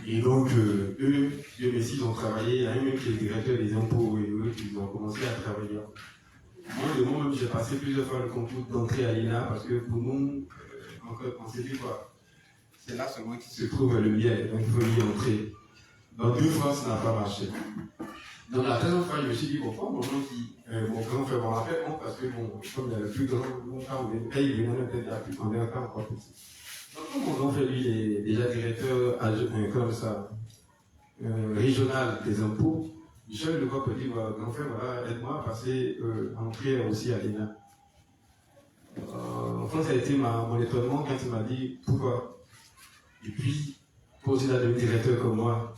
Et donc, eux, Dieu merci, ils ont travaillé. Il y a un même qui est directeur des impôts et eux, ils ont commencé à travailler. Moi, de moi-même, j'ai passé plusieurs fois le concours d'entrée à l'INA parce que pour nous, on s'est dit quoi, c'est là seulement qu'il se trouve le miel, donc il faut y entrer. Donc 2 fois, ça n'a pas marché. Donc la troisième fois, je me suis dit, bon, mon grand frère m'en rappelle, parce que bon, comme il y a le plus grand, mon frère, il venait peut-être la plus grande, encore petit. Donc mon grand frère, lui, il est déjà directeur comme ça, régional des impôts. Michel le voit dit, grand frère, voilà, aide-moi à passer en prière aussi à l'INA. Enfin, ça a été mon étonnement quand il m'a dit pourquoi. Et puis, pour aussi là, le directeur comme moi,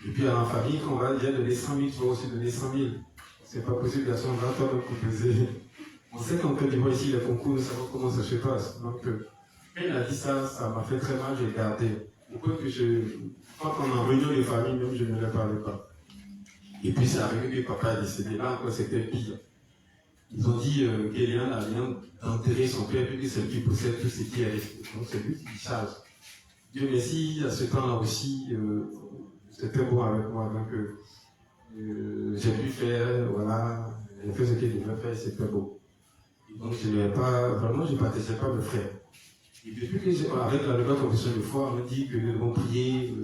Et puis à la famille, quand on va dire donner 100 000, tu vas aussi donner 100 000. C'est pas possible, garçon, on va toi composer. On sait qu'en Côte d'Ivoire, ici, les concours, nous savons comment ça se passe. Donc, quand il a dit ça, ça m'a fait très mal, j'ai gardé. Pourquoi que quand on est en réunion de famille, même je ne leur parlais pas. Et puis, c'est arrivé que papa est décédé. Là encore, c'était pire. Ils ont dit qu'Eliane a bien enterré son père, puis que c'est lui qui possède tout ce qui est resté. Donc, c'est lui qui charge. Dieu merci, à ce temps-là aussi, c'était bon avec moi. Donc, j'ai pu faire, voilà, j'ai fait ce qu'il devait faire, c'était beau. Et donc, je ne partageais pas mes frères. Et depuis que avec la nouvelle confession de foi, on me dit que nous devons prier.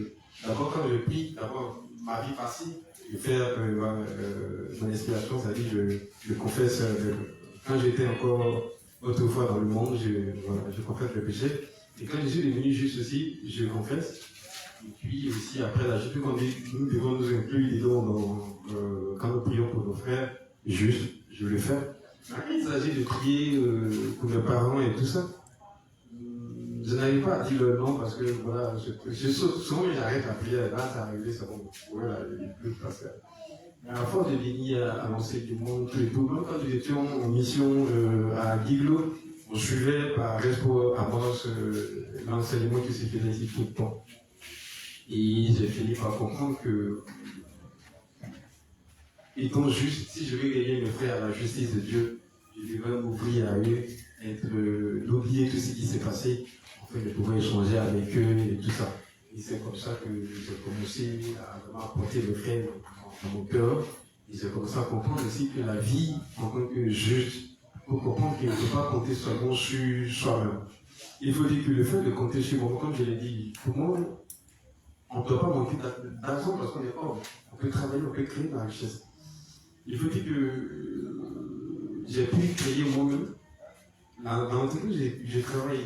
D'abord, quand je prie, d'abord, ma vie passée, je fais mon expiation, c'est-à-dire je confesse, quand j'étais encore autrefois dans le monde, je confesse le péché. Et quand je suis devenu juste aussi, je confesse. Et puis aussi, après la justice, nous devons nous inclure quand nous prions pour nos frères, juste, je le fais. Quand il s'agit de prier pour mes parents et tout ça, je n'arrive pas à dire le nom parce que voilà, je saute, souvent j'arrête la prière, là ça arrivé, c'est bon, voilà, il peut passer. Mais à force de venir annoncer du monde, tout et tout, même quand nous étions en mission à Guiglo, on suivait par Respo Amos l'enseignement qui se faisait ici tout le temps. Et j'ai fini par comprendre que, étant juste, si je veux gagner mes frères à la justice de Dieu, je devrais m'ouvrir à eux, d'oublier tout ce qui s'est passé, afin de pouvoir échanger avec eux et tout ça. Et c'est comme ça que j'ai commencé à vraiment apporter mes frères dans mon cœur. Et j'ai commencé à comprendre aussi que la vie, en tant que juste, il faut comprendre qu'il ne faut pas compter seulement sur soi-même. Il faut dire que le fait de compter sur moi, comme je l'ai dit, pour moi, on ne doit pas manquer d'argent parce qu'on est pauvre. On peut travailler, on peut créer de la richesse. Il faut dire que j'ai pu créer moi-même. Dans l'entreprise, j'ai travaillé.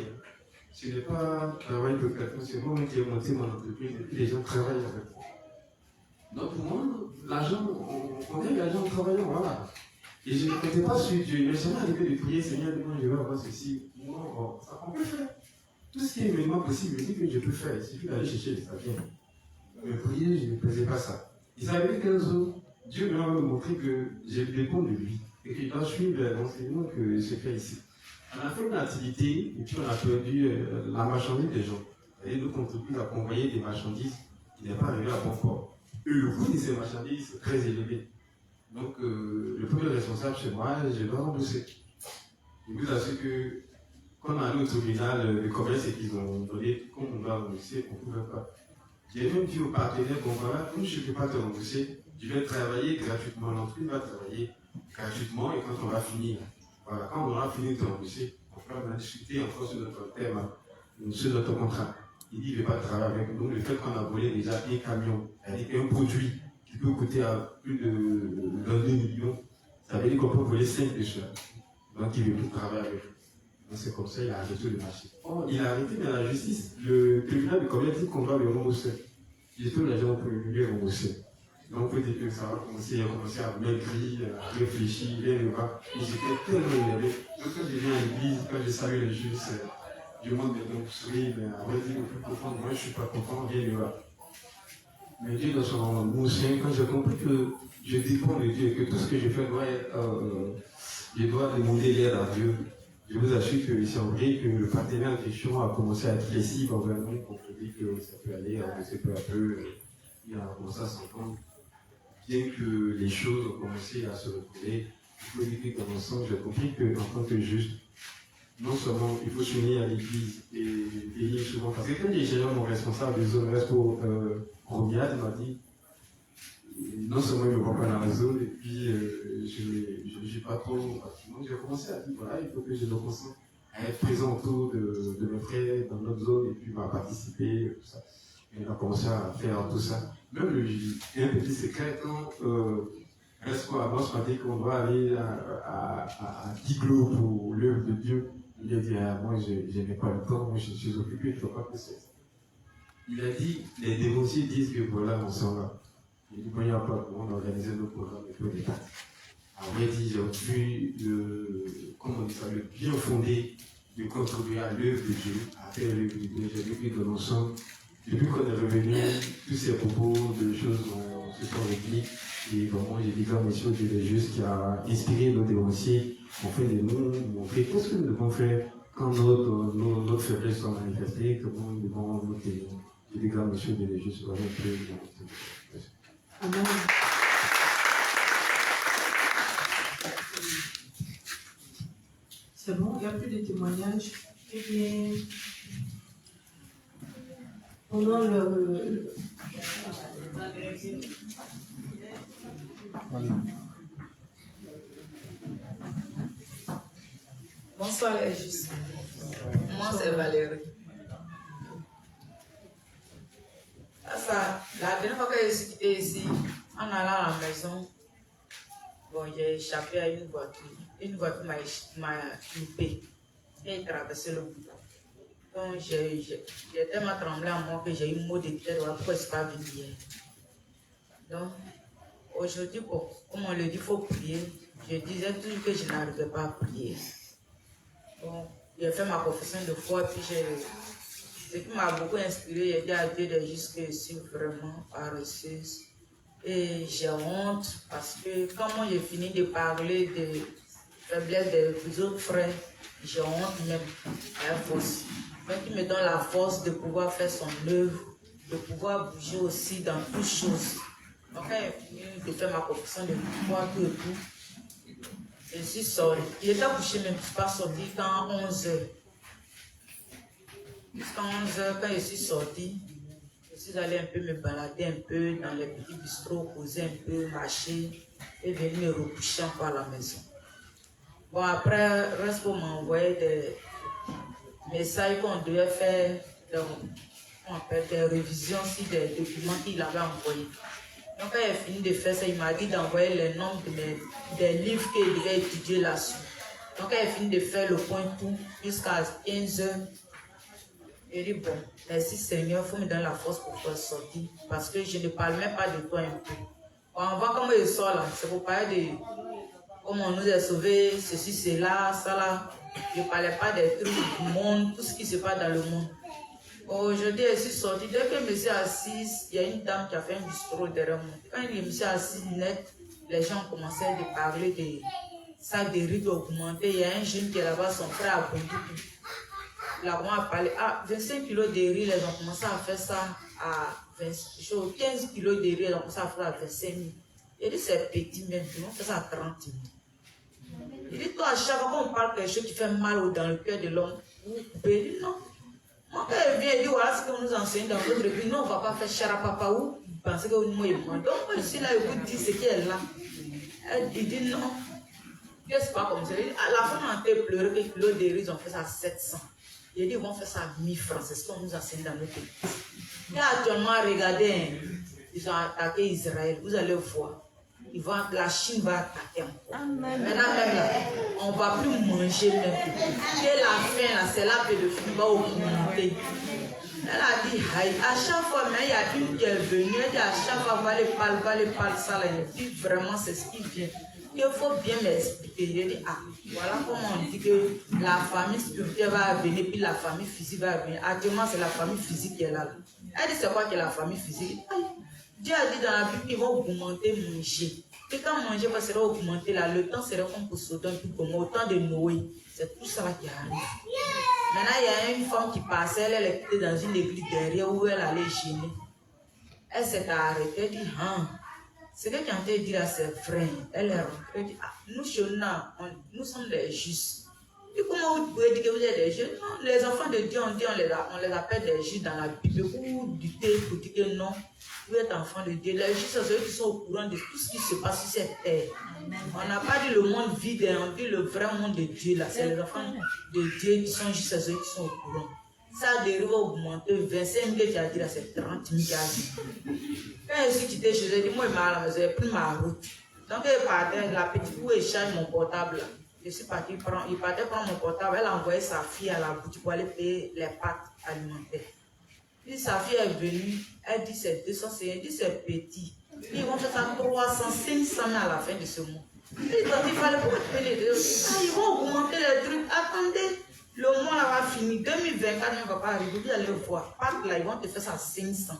Ce n'est pas travail de quelqu'un, c'est moi qui ai monté mon entreprise et puis les gens travaillent avec moi. Donc pour moi, l'argent, on gagne l'argent en travaillant, voilà. Et je ne comptais pas sur Dieu. Mais jamais arrivé de prier, Seigneur, demain je vais avoir ceci. Non, on peut faire. Tout ce qui est maintenant possible, je dis que je peux faire. Il suffit d'aller chercher, ça vient. Mais prier, je ne faisais pas ça. Il s'avère qu'un jour, Dieu m'a montré que je dépends de lui et qu'il doit suivre l'enseignement que je fais ici. On a fait une activité et puis on a perdu la marchandise des gens. Et notre entreprise a convoyé des marchandises qui n'est pas arrivé à bon port. Et le coût de ces marchandises est très élevé. Donc, le premier responsable chez moi, je dois rembourser. Je vous assure que quand on est allé au tribunal de commerce et qu'ils ont donné comme on doit rembourser, on ne pouvait pas. J'ai même dit aux partenaires, bon voilà, comme je ne peux pas te rembourser, je vais travailler gratuitement. L'entreprise va travailler gratuitement et quand on va finir, voilà, quand on aura fini de rembourser, on va discuter encore sur notre thème, sur notre contrat. Il dit qu'il ne veut pas travailler avec nous. Donc le fait qu'on a volé déjà un camion, avec un produit qui peut coûter à plus de 22 millions, ça veut dire qu'on peut voler 5 pêcheurs. Donc il ne veut plus travailler avec nous. Donc c'est comme ça, il a arrêté le marché. Oh, il a arrêté, mais la justice, le tribunal de commerce dit qu'on va le rembourser. J'ai tout l'argent pour lui rembourser. Donc peut-être que ça va commencer, il a commencé à maigrir, à réfléchir, il va. Et j'étais tellement énervé. Donc quand je viens à l'église, quand je salue les juges, je demande de donc sourire, mais à vrai dire, le plus profond, moi je ne suis pas content, viens le va. Mais Dieu dans son moussin, quand j'ai compris que je dépends de Dieu et que tout ce que je fais doit être, je dois demander l'aide à Dieu. Je vous assure que c'est vrai que le partenaire en question a commencé à être flexible envers nous pour dire que ça peut aller, avancer peu à peu, il a commencé à s'entendre. Bien que les choses ont commencé à se retrouver, il faut dire que dans l'ensemble, j'ai compris qu'en tant que juste, non seulement il faut s'unir à l'église et veiller souvent, parce que quand j'ai géré mon responsable de zone Respo Romiat, il m'a dit, non seulement il ne me voit pas dans la zone, et puis je ne suis pas trop. Donc j'ai commencé à dire, voilà, il faut que je me concentre à être présent autour de mes frères dans notre zone, et puis à participer, tout ça. Et on a commencé à faire tout ça. Même un petit secret, quand Respo Amos m'a dit qu'on doit aller à Tiglo pour l'œuvre de Dieu, il a dit, moi je n'ai pas le temps, moi je suis occupé, il ne faut pas que c'est ça. Il a dit, les dénonciers disent que voilà, on s'en va. Il dit, il n'y a pas, on a organisé nos programmes et tout les dates. En vrai dit, j'ai vu le bien fondé de contribuer à l'œuvre de Dieu, à faire l'œuvre de Dieu. J'ai vu que dans l'ensemble, depuis qu'on est revenu, tous ces propos de choses se sont réduits. Et vraiment, j'ai dit comme monsieur Dieu est juste qui a inspiré nos dévanciers, on fait de nous montrer qu'est-ce que nous devons faire quand notre faiblesse soit manifestée, comment nous devons nous tenir. J'ai dit comme monsieur Dieu est juste, vraiment un peu. Amen. C'est bon, il n'y a plus de témoignages. Eh bien, pendant le Bonsoir les justes. Moi c'est Valérie. La dernière fois que je suis quittée ici, en allant à la maison, bon, j'ai échappé à une voiture. Une voiture m'a loupé et traversé le bout. Donc j'ai tellement tremblé en moi que j'ai eu mot de tête. Pourquoi je ne suis pas venu hier? Donc aujourd'hui, bon, comme on le dit, il faut prier. Je disais toujours que je n'arrivais pas à prier. Bon, j'ai fait ma confession de foi, puis ce qui m'a beaucoup inspiré, j'ai dit à Dieu de juste que je suis vraiment paresseuse. Et j'ai honte parce que quand moi j'ai fini de parler de faiblesse des autres frères, j'ai honte même à la force. Mais qui me donne la force de pouvoir faire son œuvre, de pouvoir bouger aussi dans toutes choses. Donc quand j'ai fini de faire ma confession de foi, tout et tout, je suis sortie. Il était couché même, je ne suis pas sortie quand 11h. Jusqu'à 11h, quand je suis sortie, je suis allée un peu me balader un peu dans les petits bistrots, poser un peu, marcher et venir me recoucher encore à la maison. Bon, après, Respo m'a envoyé des messages qu'on devait faire, des révisions sur des documents qu'il avait envoyés. Donc, quand il a fini de faire ça, il m'a dit d'envoyer les noms des livres qu'il devait étudier là-dessus. Donc, quand il a fini de faire le point tout jusqu'à 15h, il dit, bon, merci Seigneur, il faut me donner la force pour pouvoir sortir. Parce que je ne parle même pas de toi un peu. On voit comment il sort là. C'est pour parler de comment on nous a sauvés, ceci, cela, ça là. Je ne parlais pas des trucs du monde, tout ce qui se passe dans le monde. Aujourd'hui, je suis sortie. Dès que je me suis assise, il y a une dame qui a fait un bistrot derrière moi. Quand je me suis assise net, les gens commençaient à parler de sacs de riz augmentés. Il y a un jeune qui est là-bas, son frère a vendu tout. Là, on a parlé, 25 kilos de riz, ils ont commencé à faire ça à 15 kilos de riz, ils ont commencé à faire à 25 000. Il dit, c'est petit même, ils vont faire ça à 30 000. Il dit, toi, à chaque fois qu'on parle quelque chose qui fait mal dans le cœur de l'homme, vous coupez. Il dit, non. Mon père vient et dit, voilà ce que vous nous enseignez dans votre vie. Non, on ne va pas faire charapapa ou penser que vous nous demandez. Donc, je suis là, je vous dis ce qui est là. Il dit, non. C'est pas comme ça. Il dit, à la fin, on a été pleuré que kilo de riz, ils ont fait ça à 700. Il dit, ils vont faire ça à 1000 francs. C'est ce qu'on nous enseigne dans notre pays. Et actuellement, regardez, ils ont attaqué Israël. Vous allez voir. La Chine va attaquer encore. Maintenant, même là, on ne va plus manger même. Et la faim, là, c'est là que le film va augmenter. Elle a dit, à chaque fois, mais il y a une qui est venue, elle dit, à chaque fois, va les parler ça, là. Et puis, vraiment, c'est ce qui vient. Il faut bien m'expliquer. Je dis, voilà comment on dit que la famille spirituelle va venir, puis la famille physique va venir. Actuellement, c'est la famille physique qui est là. Elle dit, c'est quoi que la famille physique? Dieu a dit dans la Bible qu'ils vont augmenter manger. Et quand manger va sera augmenté, là, le temps sera comme pour Sodome, puis comme au temps de Noé. C'est tout ça qui arrive. Maintenant, il y a une femme qui passait, elle était dans une église derrière où elle allait gêner. Elle s'est arrêtée, elle dit, ce que tu as entendu dire à ses frères, elle est rentrée, elle dit, nous, chez nous sommes les justes. Et comment vous pouvez dire que vous êtes des justes? Non, les enfants de Dieu, on les appelle des justes dans la Bible. Vous dites pour dire que non, vous êtes enfants de Dieu. Les justes, c'est ceux qui sont au courant de tout ce qui se passe sur cette terre. On n'a pas dit le monde vide, on dit le vrai monde de Dieu. Là, c'est les enfants de Dieu qui sont justes, c'est ceux qui sont au courant. Ça dérive à augmenter 25 000 que tu as dit là, c'est 30 000 qui a dit. Quand je suis quitté chez eux, moi, j'ai pris ma route. Donc, elle partait, la petite où échange mon portable. Je suis parti il partait prendre mon portable. Elle a envoyé sa fille à la boutique pour aller payer les pâtes alimentaires. Puis sa fille est venue, elle dit c'est 200, elle dit c'est petit. Puis ils vont faire ça 300, 500 à la fin de ce mois. Puis quand il fallait pour payer les deux, ils vont augmenter les trucs. Attendez, Le mois là va finir, 2024 ne va pas arriver, vous allez voir. Pâques là, ils vont te faire ça à 500.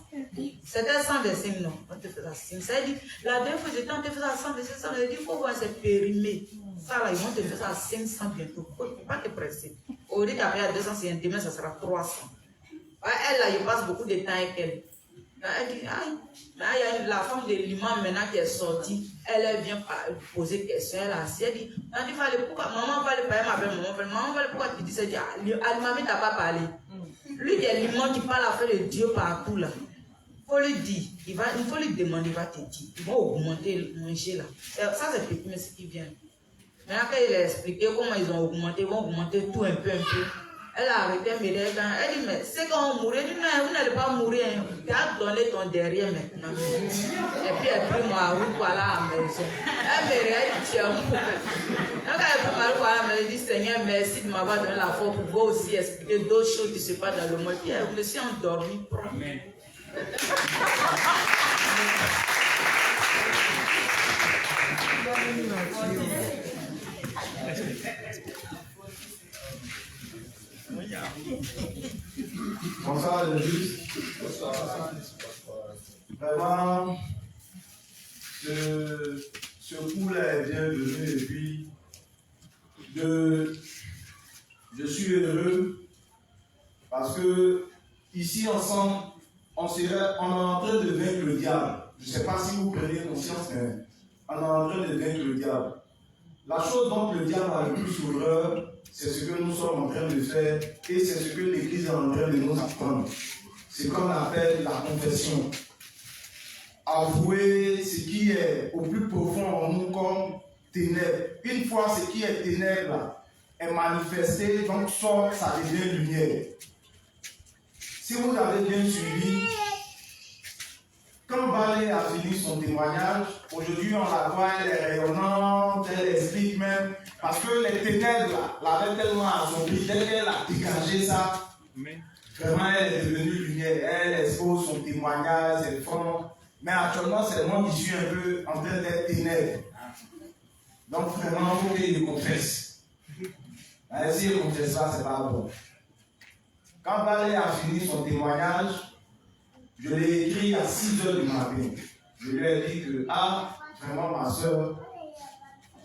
C'était 125, non, ils vont te faire ça à 500. Ça dit, la dernière fois j'étais en train de faire ça à 125, je dis, il faut voir, c'est périmé. Ça là, ils vont te faire ça à 500 bientôt. Il ne faut pas te presser. Au lieu d'après à 200, c'est demain, ça sera 300. Elle là, il passe beaucoup de temps avec elle. Elle dit, aïe, il y a la femme de l'imam maintenant qui est sortie. Elle vient poser des questions. Elle est assise. Elle dit, pourquoi maman va le parler, ma belle maman va le pourquoi tu dis ça? Elle dit, Al-Mami t'a pas parlé. Lui, il y a l'imam qui parle à faire de Dieu partout là. Il faut lui dire, il faut lui demander, il va te dire. Ils vont augmenter le manger là. Ça, c'est petit, mais ce qui vient. Maintenant, quand il a expliqué comment ils ont augmenté, ils vont augmenter tout un peu. Elle a arrêté mes règles. Elle dit, mais c'est quand on mourit. Elle dit, non, vous n'allez pas mourir. Tu as donné ton derrière maintenant. Et puis elle prit ma route pour aller à la maison. Elle me regarde, tiens. Quand elle prit ma route pour aller à la maison, elle dit, Seigneur, merci de m'avoir donné la force pour vous aussi expliquer d'autres choses qui se passent dans le monde. Puis elle me suis endormie. Amen. Bonsoir les justes. Vraiment, ce coup-là est bienvenu et puis je suis heureux parce que ici ensemble, on est en train de vaincre le diable. Je ne sais pas si vous prenez conscience, mais on est en train de vaincre le diable. La chose dont le diable a le plus horreur, c'est ce que nous sommes en train de faire et c'est ce que l'Église est en train de nous apprendre. C'est ce qu'on appelle la confession. Avouer ce qui est au plus profond en nous comme ténèbres. Une fois ce qui est ténèbres est manifesté, donc sort, ça devient lumière. Si vous avez bien suivi, quand Valé a fini son témoignage, aujourd'hui on la voit, elle est rayonnante, elle explique même, parce que les ténèbres l'avaient tellement assombrie, dès qu'elle a dégagé ça, vraiment elle est devenue lumière, elle expose son témoignage, ses fonds, mais actuellement c'est moi qui suis un peu en train d'être ténèbres. Donc vraiment, il faut qu'il le confesse. Si il ne confesse pas, c'est pas bon. Quand Valé a fini son témoignage, je l'ai écrit à 6h du matin. Je lui ai dit que, vraiment ma soeur,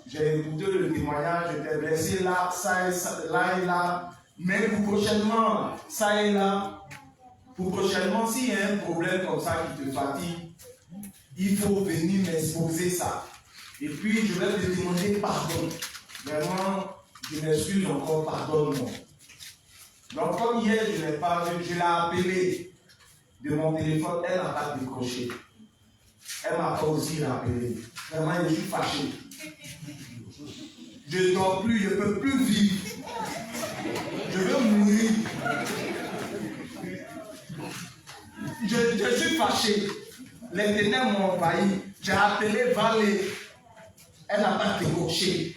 j'ai écouté le témoignage, j'étais blessé là, ça et là, mais pour prochainement, ça et là, pour prochainement, s'il y a un problème comme ça qui te fatigue, il faut venir m'exposer ça. Et puis, je vais te demander pardon. Vraiment, je m'excuse encore, pardonne-moi. Donc, comme hier, je l'ai appelé de mon téléphone, elle n'a pas décroché. Elle m'a pas aussi rappelé. Vraiment, je suis fâché. Je ne dors plus, je ne peux plus vivre. Je veux mourir. Je suis fâché. Les ténèbres m'ont envahi. J'ai appelé Valé. Elle n'a pas décroché.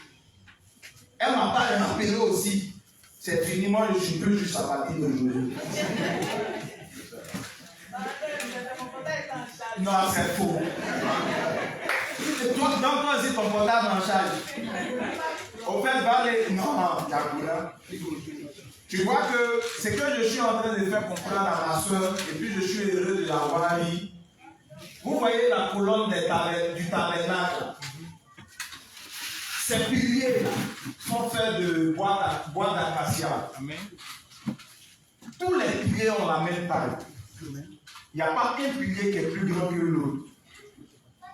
Elle ne m'a pas rappelé aussi. C'est fini, moi je suis plus juste à partir d'aujourd'hui. Non, c'est faux. Toi aussi, ton portable en charge. Au fait, Valé, non, Yakoula. Tu vois que ce que je suis en train de faire comprendre à ma soeur, et puis je suis heureux de l'avoir dit. Vous voyez la colonne du tabernacle. Ces piliers sont faits de bois d'acacia. Tous les piliers ont la même taille. Il n'y a pas un pilier qui est plus grand que l'autre.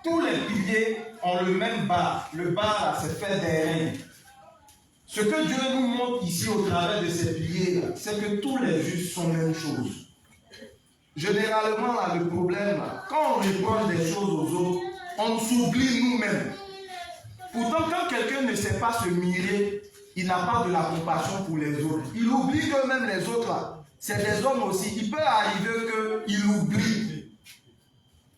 Tous les piliers ont le même bas. Le bas, là, c'est fait d'airain. Ce que Dieu nous montre ici au travers de ces piliers, c'est que tous les justes sont la même chose. Généralement, là, le problème, là, quand on reproche des choses aux autres, on s'oublie nous-mêmes. Pourtant, quand quelqu'un ne sait pas se mirer, il n'a pas de la compassion pour les autres. Il oublie que même les autres, là, c'est des hommes aussi. Il peut arriver qu'il oublie.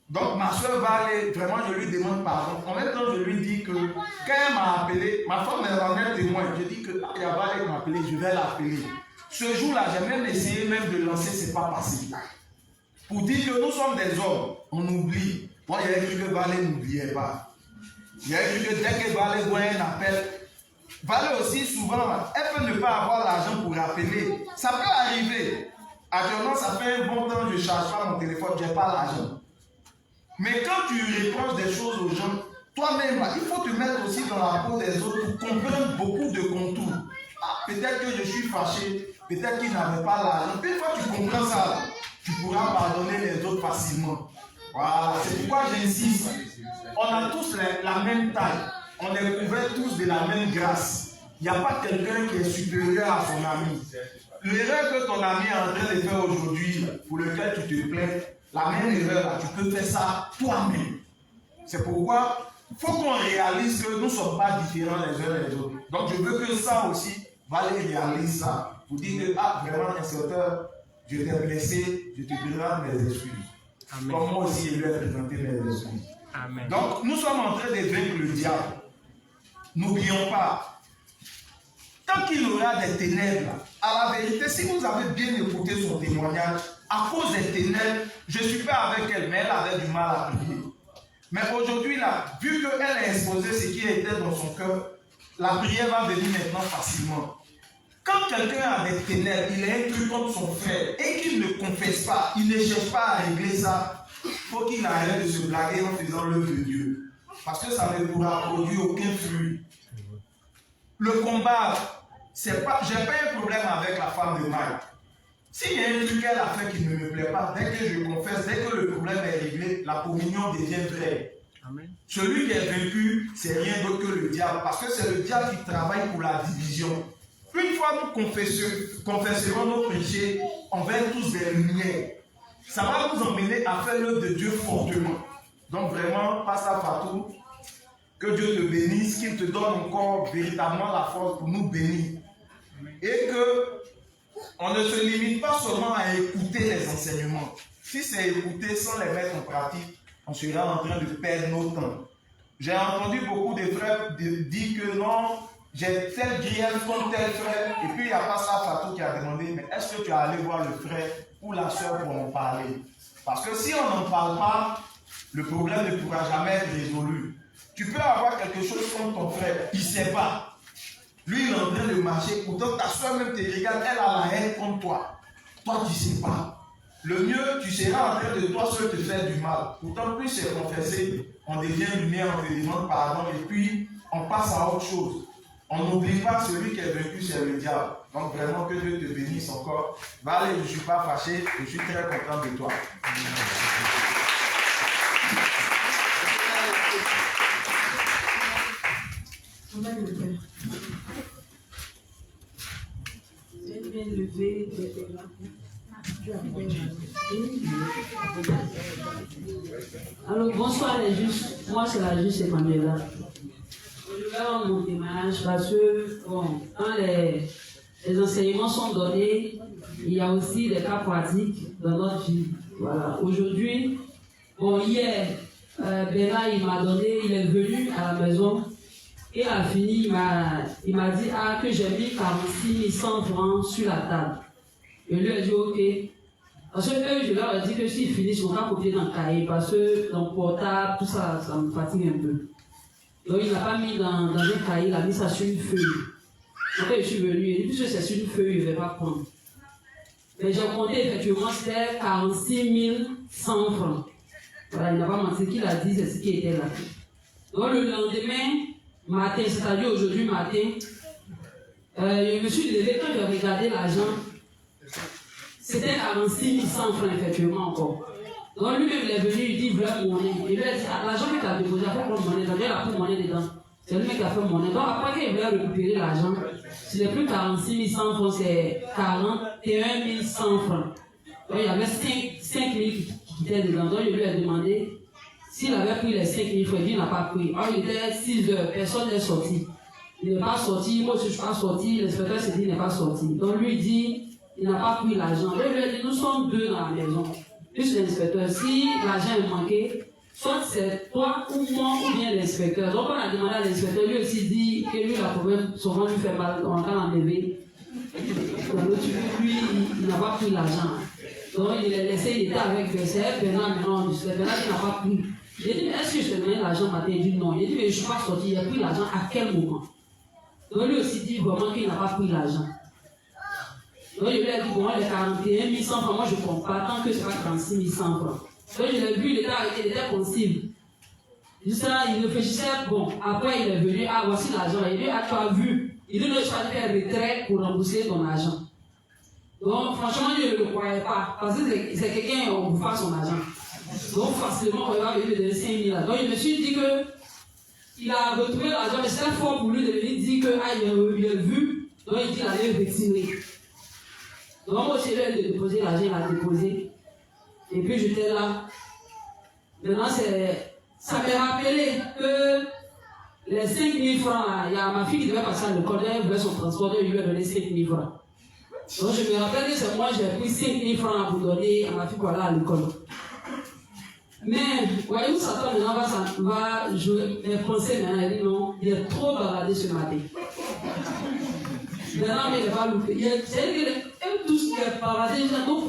Donc, ma soeur va aller, vraiment, je lui demande pardon. En même temps, je lui dis que quand elle m'a appelé, ma femme est rendue témoin. Je dis que il y a Valé qui m'a appelé, je vais l'appeler. Ce jour-là, j'ai même essayé même de lancer, c'est pas passé. Pour dire que nous sommes des hommes, on oublie. Moi, il y a cru que Valé n'oubliait pas. Il y a cru que dès que Valé voyait un appel, Valait aussi souvent, elle peut ne pas avoir l'argent pour appeler. Ça peut arriver. Actuellement, ça fait un bon temps que je ne charge pas mon téléphone, je n'ai pas l'argent. Mais quand tu reproches des choses aux gens, toi-même, il faut te mettre aussi dans la peau des autres pour comprendre beaucoup de contours. Ah, peut-être que je suis fâché, peut-être qu'il n'avait pas l'argent. Une fois que tu comprends ça, tu pourras pardonner les autres facilement. Voilà, c'est pourquoi j'insiste. On a tous la même taille. On est couverts tous de la même grâce. Il n'y a pas quelqu'un qui est supérieur à son ami. L'erreur que ton ami est en train de faire aujourd'hui, pour lequel tu te plains, la même erreur, tu peux faire ça toi-même. C'est pourquoi il faut qu'on réalise que nous ne sommes pas différents les uns des autres. Donc je veux que ça aussi, Valérie réalise ça. Pour dire que, ah, vraiment, instructeur, je t'ai blessé, je te demande mes excuses. Amen. Comme moi aussi, je lui ai présenté mes excuses. Amen. Donc nous sommes en train de vaincre le diable. N'oublions pas, tant qu'il aura des ténèbres, à la vérité, si vous avez bien écouté son témoignage, à cause des ténèbres, je ne suis pas avec elle, mais elle avait du mal à prier. Mais aujourd'hui, là, vu qu'elle a exposé ce qui était dans son cœur, la prière va venir maintenant facilement. Quand quelqu'un a des ténèbres, il est un truc contre son frère et qu'il ne confesse pas, il ne cherche pas à régler ça, il faut qu'il arrête de se blaguer en faisant l'œuvre de Dieu. Parce que ça ne pourra produire aucun fruit. Le combat, c'est pas, j'ai pas un problème avec la femme de Mike. S'il y a un truc qu'elle a fait qui ne me plaît pas, dès que je confesse, dès que le problème est réglé, la communion devient vraie. Amen. Celui qui est vaincu, c'est rien d'autre que le diable, parce que c'est le diable qui travaille pour la division. Une fois nous confesserons nos péchés envers tous des lumières, ça va nous emmener à faire l'œuvre de Dieu fortement. Donc vraiment, passe à Fatou, que Dieu te bénisse, qu'il te donne encore véritablement la force pour nous bénir. Et que on ne se limite pas seulement à écouter les enseignements. Si c'est écouter sans les mettre en pratique, on sera en train de perdre nos temps. J'ai entendu beaucoup de frères dire que non, j'ai tel grief comme tel frère, et puis il n'y a pas ça Fatou qui a demandé, mais est-ce que tu es allé voir le frère ou la soeur pour en parler? Parce que si on n'en parle pas, le problème ne pourra jamais être résolu. Tu peux avoir quelque chose contre ton frère, il ne sait pas. Lui, il est en train de marcher, pourtant ta soeur même te regarde, elle a la haine contre toi. Toi, tu ne sais pas. Le mieux, tu seras en train de toi seul te faire du mal. Pourtant, plus c'est confessé, on devient lumière, on te demande pardon, et puis on passe à autre chose. On n'oublie pas celui qui est vaincu, c'est le diable. Donc vraiment que Dieu te bénisse encore. Valérie, je ne suis pas fâché, je suis très content de toi. Amen, le Père. J'ai bien levé les là. Alors bonsoir les justes, moi c'est la juste Emmanuela. Je vais rendre mon témoignage parce que bon, quand les enseignements sont donnés, il y a aussi des cas pratiques dans notre vie. Voilà. Aujourd'hui, bon, hier, Bella il m'a donné, il est venu à la maison et à la fini, il m'a dit que j'ai mis 46 100 francs sur la table. Je lui ai dit ok. Parce que je leur ai dit que s'ils finissent, on va copier dans le cahier parce que dans le portable, tout ça, ça me fatigue un peu. Donc il n'a pas mis dans un cahier, il a mis ça sur une feuille. Donc je suis venu, il dit puisque c'est sur une feuille, je ne vais pas prendre. Mais j'ai compté effectivement, c'était 46 100 francs. Voilà, il n'a pas menti, qu'il a dit, c'est ce qui était là. Donc le lendemain matin, c'est-à-dire aujourd'hui matin, je me suis levé quand j'ai regardé l'argent. C'était 46 100 francs effectivement encore. Donc lui-même il est venu, il dit voilà monnaie. Il lui a dit l'argent que tu as déposé, il faut prendre monnaie. Donc il a pris monnaie dedans. C'est lui qui a fait monnaie. Donc après qu'il voulait récupérer l'argent, ce n'est plus 46 100 francs, c'est 41 100 francs. Donc il y avait 5 000 qui quittaient dedans. Donc je lui ai demandé s'il avait pris les 5 000 francs, il n'a pas pris. Alors il était 6 heures, personne n'est sorti. Il n'est pas sorti, moi je ne suis pas sorti, l'inspecteur s'est dit il n'est pas sorti. Donc lui il dit il n'a pas pris l'argent. Je lui ai dit nous sommes deux dans la maison. Plus l'inspecteur, si l'argent est manqué, soit c'est toi ou moi ou bien l'inspecteur. Donc on a demandé à l'inspecteur, lui aussi dit que lui la problème souvent lui fait mal, on va l'enlever. Lui il n'a pas pris l'argent. Donc il a laissé, il était avec c'est Bernard, c'est Bernard qui n'a pas pris. J'ai dit est-ce que je te donne l'argent matin? Il dit non. Il dit mais je ne suis pas sorti, il a pris l'argent à quel moment? Donc lui aussi dit vraiment qu'il n'a pas pris l'argent. Donc je lui ai dit, bon, les 41 100 francs, moi je ne compte pas, tant que ce n'est pas 36 100 francs. Donc je l'ai vu, il était arrêté, il était possible. Juste là, il réfléchissait, bon, après il est venu, ah voici l'argent. Il dit, ah tu as vu, il dit, je suis allé faire retrait pour rembourser ton argent. Donc franchement, je ne le croyais pas, parce que c'est quelqu'un, on vous fasse son argent. Donc facilement, on va venir me donner 5 000 là. Donc je me suis dit que il a retrouvé l'argent, mais c'était fort pour lui de venir dire que ah, il a vu, donc il dit qu'il allait retirer. Donc moi aussi, il de déposer l'argent, il a déposé. Et puis j'étais là. Maintenant, ça m'a rappelé que les 5 000 francs, il y a ma fille qui devait passer à l'école, elle voulait son transport, elle lui a donné 5 000 francs. Donc je me rappelle que c'est moi, j'ai pris 5 000 francs pour donner à ma fille pour aller à l'école. Mais, voyez-vous, Satan maintenant va jouer mes pensées maintenant, il dit non, il est trop baladé ce matin. Maintenant, mais il va louper. C'est-à-dire qu'il aime tout ce qui est baladé, donc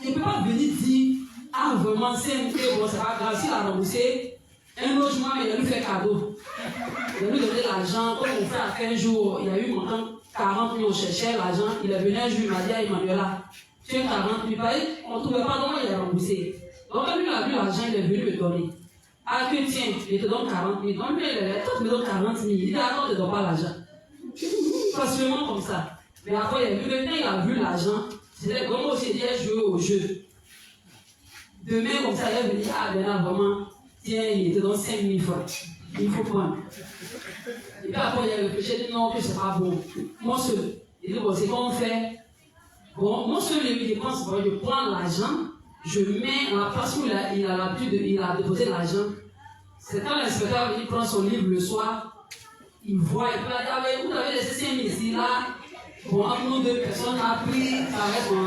il ne peut pas venir dire, ah vraiment, c'est un peu bon, c'est pas grave, s'il a remboursé un logement, il a lui fait cadeau. Il a lui donné l'argent, comme on fait à 15 jours, il y a eu maintenant 40 000, on cherchait l'argent, il est venu un jour, il m'a dit à Emmanuela, tu as 40 000, on ne trouvait pas comment il a remboursé. Donc, quand lui a vu l'argent, il est venu me donner. Ah, que tiens, il te donne 40 000. Donc, lui, toi, tu me donnes 40 000. Il dit, ah non, tu ne donnes pas l'argent. Facilement comme ça. Mais après, il a vu que quand il a vu l'argent, c'était comme aussi il a joué au jeu. Demain, comme ça, il est venu, ah, ben là, vraiment, tiens, il te donne 5 000 francs. Il faut prendre. Et puis après, il a réfléchi, il dit, non, que c'est pas bon. Moi seul. Il dit, bon, c'est comment on fait? Bon, moi seul, je pense, bon, je prends l'argent. Je mets en la place où il a l'habitude, il a déposé l'argent. C'est quand l'inspecteur vient prendre son livre le soir, il voit, et puis il dit, ah oui, vous avez laissé 5 000 ici, là. Bon, un ou deux personnes a pris, ça reste bon.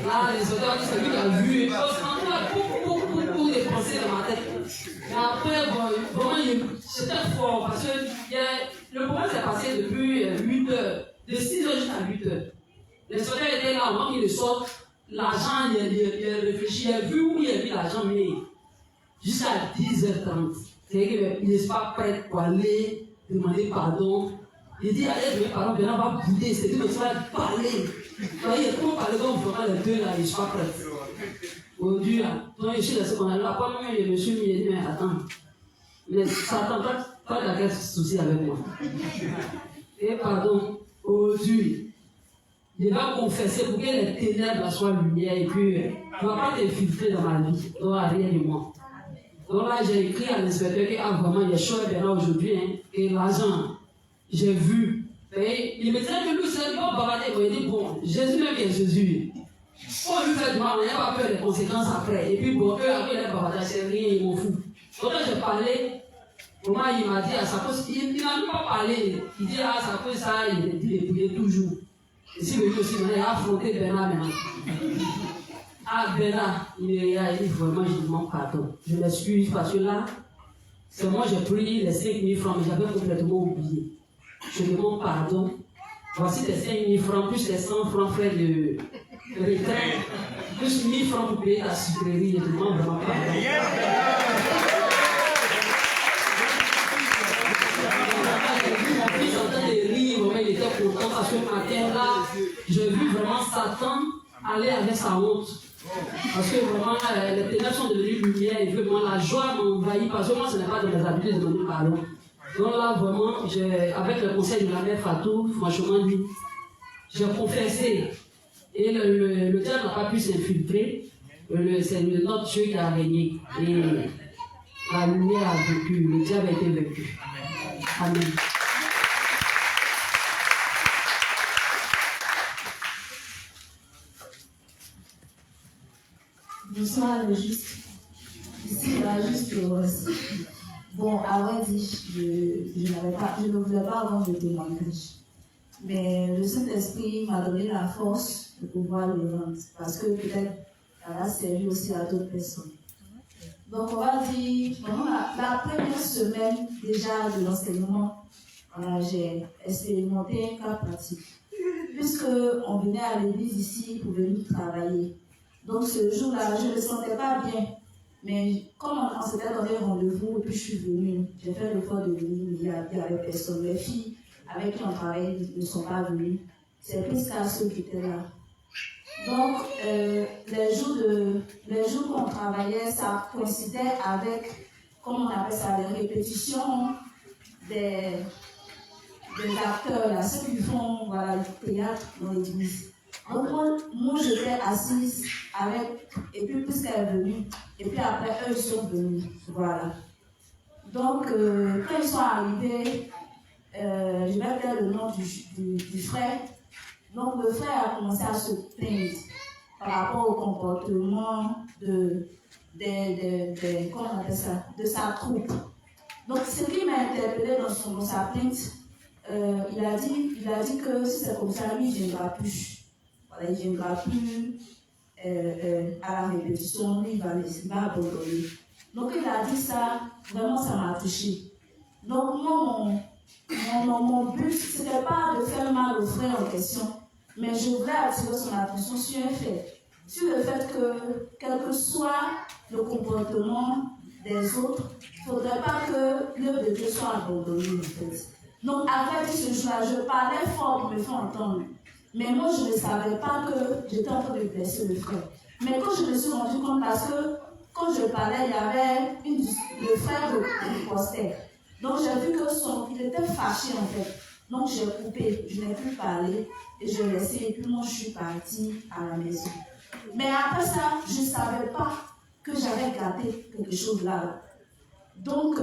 Là, l'inspecteur dit, c'est lui qui a vu, et puis pour dépenser dans ma tête. Mais après, bon, vraiment, c'était fort, parce que le problème s'est passé depuis 8 heures, de 6 heures jusqu'à 8 heures. L'inspecteur était là, avant qu'il le sorte. L'argent, il a réfléchi, il a vu où il a mis l'argent, mais jusqu'à 10h30. C'est-à-dire qu'il n'est pas prêt pour aller demander pardon. Il dit, allez, demander pardon, maintenant on va bouder, c'est tout, il va parler. Il est trop parlé, donc vraiment les deux là, il ne sont pas prêts. Aujourd'hui, donc je suis resté qu'on a là, pas même, je me suis mis, il dit, mais attends, mais ça t'entend pas de quel souci avec moi. Et pardon, aujourd'hui, il va confesser pour que les ténèbres soient lumière et puis il ne va pas t'infiltrer dans ma vie, donc rien de moi. Donc là, j'ai écrit à l'inspecteur que ah, vraiment, il est chaud et bien là aujourd'hui, hein, et l'argent, j'ai vu. Et il me disait que lui, c'est pas bavarder. Il dit bon, Jésus même est Jésus. On lui fait du mal, on n'a pas peur des conséquences après. Et puis bon, eux, après les bavardages, c'est rien, ils m'en foutent. Donc là, j'ai parlé. Comment il m'a dit à sa cause, il n'a même pas parlé. Il dit à sa cause, ça, il dit dépouiller toujours. Et si le lui aussi, il a affronté Bernard maintenant. Ah, Bernard, il a dit vraiment, je demande pardon. Je m'excuse parce que là, c'est moi, j'ai pris les 5 000 francs, mais j'avais complètement oublié. Je demande pardon. Voici les 5 000 francs, plus les 100 francs frais de retraite, plus 1 000 francs pour payer la sucrerie. Je demande vraiment pardon. Il était content parce que matin là, j'ai vu vraiment Satan aller avec sa honte. Parce que vraiment, les ténèbres sont devenues lumière et vraiment la joie m'envahit parce que moi, ce n'est pas de mes habitudes de demander pardon. Donc là, vraiment, avec le conseil de la mère Fatou, franchement, j'ai confessé. Et le diable n'a pas pu s'infiltrer. C'est notre Dieu qui a régné. Et la lumière a vécu, le diable a été vaincu. Amen. Bonsoir, le juste. Ici, la juste bon, à vrai dire, je ne voulais pas avoir de témoignage. Mais le Saint-Esprit m'a donné la force de pouvoir le rendre. Parce que peut-être, ça va servir aussi à d'autres personnes. Donc, on va dire, la première semaine déjà de l'enseignement, j'ai expérimenté un cas pratique. Puisqu'on venait à l'église ici pour venir travailler. Donc ce jour-là, je ne me sentais pas bien. Mais comme on s'était donné rendez-vous, et puis je suis venue, j'ai fait l'effort de venir, il y avait personne. Les filles avec qui on travaillait ne sont pas venus. C'est plus qu'à ceux qui étaient là. Donc, les jours qu'on travaillait, ça coïncidait avec, comment on appelle ça, les répétitions des acteurs, là, ceux qui font voilà, le théâtre dans l'église. Donc, moi j'étais assise avec, et puis puisqu'elle est venue, et puis après, eux, ils sont venus. Voilà. Donc, quand ils sont arrivés, je vais dire le nom du frère. Donc, le frère a commencé à se plaindre par rapport au comportement comment on appelle ça, de sa troupe. Donc, ce qui m'a interpellé dans sa plainte, il a dit que si c'est comme ça, lui, il ne viendra plus. Voilà, il ne viendra plus à la répétition, lui, il va abandonner. Donc, il a dit ça, vraiment, ça m'a touché. Donc, moi, mon but, ce n'était pas de faire mal au frère en question, mais je voulais attirer son attention sur un fait. Sur le fait que, quel que soit le comportement des autres, il ne faudrait pas que l'œuvre de Dieu soit abandonnée, en fait. Donc, après ce jour-là, je parlais fort pour me faire entendre. Mais moi, je ne savais pas que j'étais en train de blesser le frère. Mais quand je me suis rendu compte, parce que quand je parlais, il y avait le frère de Coster. Donc, j'ai vu qu'il était fâché, en fait. Donc, j'ai coupé, je n'ai plus parlé, et je l'ai laissé, et puis moi, je suis partie à la maison. Mais après ça, je ne savais pas que j'avais gâté quelque chose là. Donc,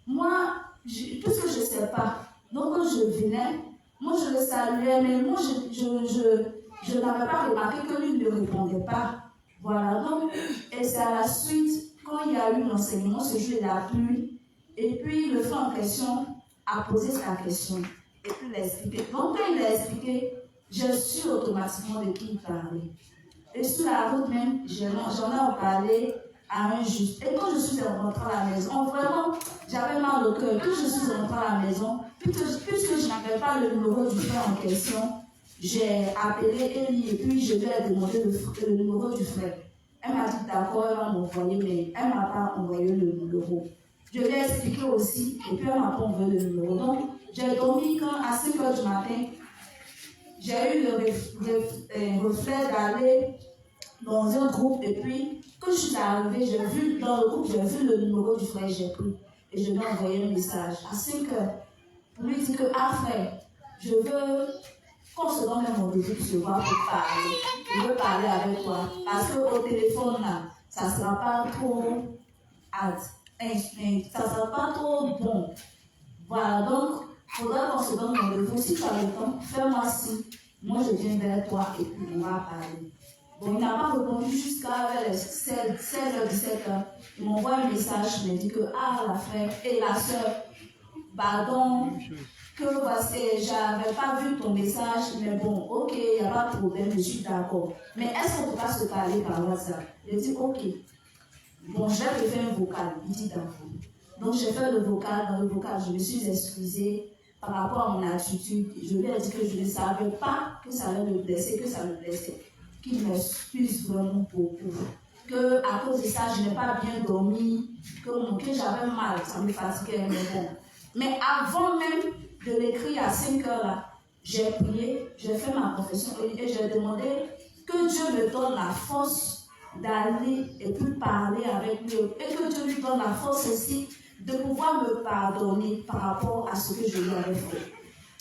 moi, puisque je ne sais pas, donc quand je venais, moi je le saluais, mais moi je n'avais pas remarqué que lui ne répondait pas. Voilà, donc, et c'est à la suite, quand il y a eu l'enseignement, ce jour il a plu, et puis le frère en question a posé sa question, et puis il a expliqué. Donc quand il a expliqué, je suis automatiquement de qui il parlait. Et sur la route même, j'en ai parlé à un juste. Et quand je suis rentrée à la maison, vraiment, j'avais mal au cœur. Quand je suis rentrée à la maison, puisque je n'avais pas le numéro du frère en question, j'ai appelé Elie et puis je lui ai demandé le numéro du frère. Elle m'a dit d'accord, elle va m'envoyer, mais elle ne m'a pas envoyé le numéro. Je lui ai expliqué aussi, et puis elle ne m'a pas envoyé le numéro. Donc, j'ai dormi quand à 5 h du matin, j'ai eu le reflet d'aller dans un groupe, et puis quand je suis arrivée, j'ai vu dans le groupe, j'ai vu le numéro du frère, j'ai pris et je lui ai envoyé un message à 5 h pour lui dire que, ah frère, je veux qu'on se donne un rendez-vous pour se voir pour parler. Je veux parler avec toi parce qu'au téléphone là, ça ne sera pas trop ça sera pas trop bon. Voilà, donc il faudra qu'on se donne un rendez-vous. Si tu as le temps, fais-moi signe. Moi je viens vers toi et puis on va parler. Bon, il n'a pas répondu jusqu'à 16h, 17h. Il m'envoie un message, il me dit que, ah, la frère et la soeur, pardon, que j'avais pas vu ton message, mais bon, ok, il n'y a pas de problème, je suis d'accord. Mais est-ce qu'on peut pas se parler par WhatsApp? Il dit, ok. Bon, je vais faire un vocal, il dit d'accord. Donc, j'ai fait le vocal, dans le vocal, je me suis excusée par rapport à mon attitude. Je lui ai dit que je ne savais pas que ça allait me blesser, que ça me blessait. Qu'il m'excuse vraiment beaucoup. Que à cause de ça, je n'ai pas bien dormi, que j'avais mal, ça me fatiguait, mais bon. Mais avant même de l'écrire à 5 h là, j'ai prié, j'ai fait ma confession et j'ai demandé que Dieu me donne la force d'aller et puis parler avec lui. Et que Dieu lui donne la force aussi de pouvoir me pardonner par rapport à ce que je lui avais fait.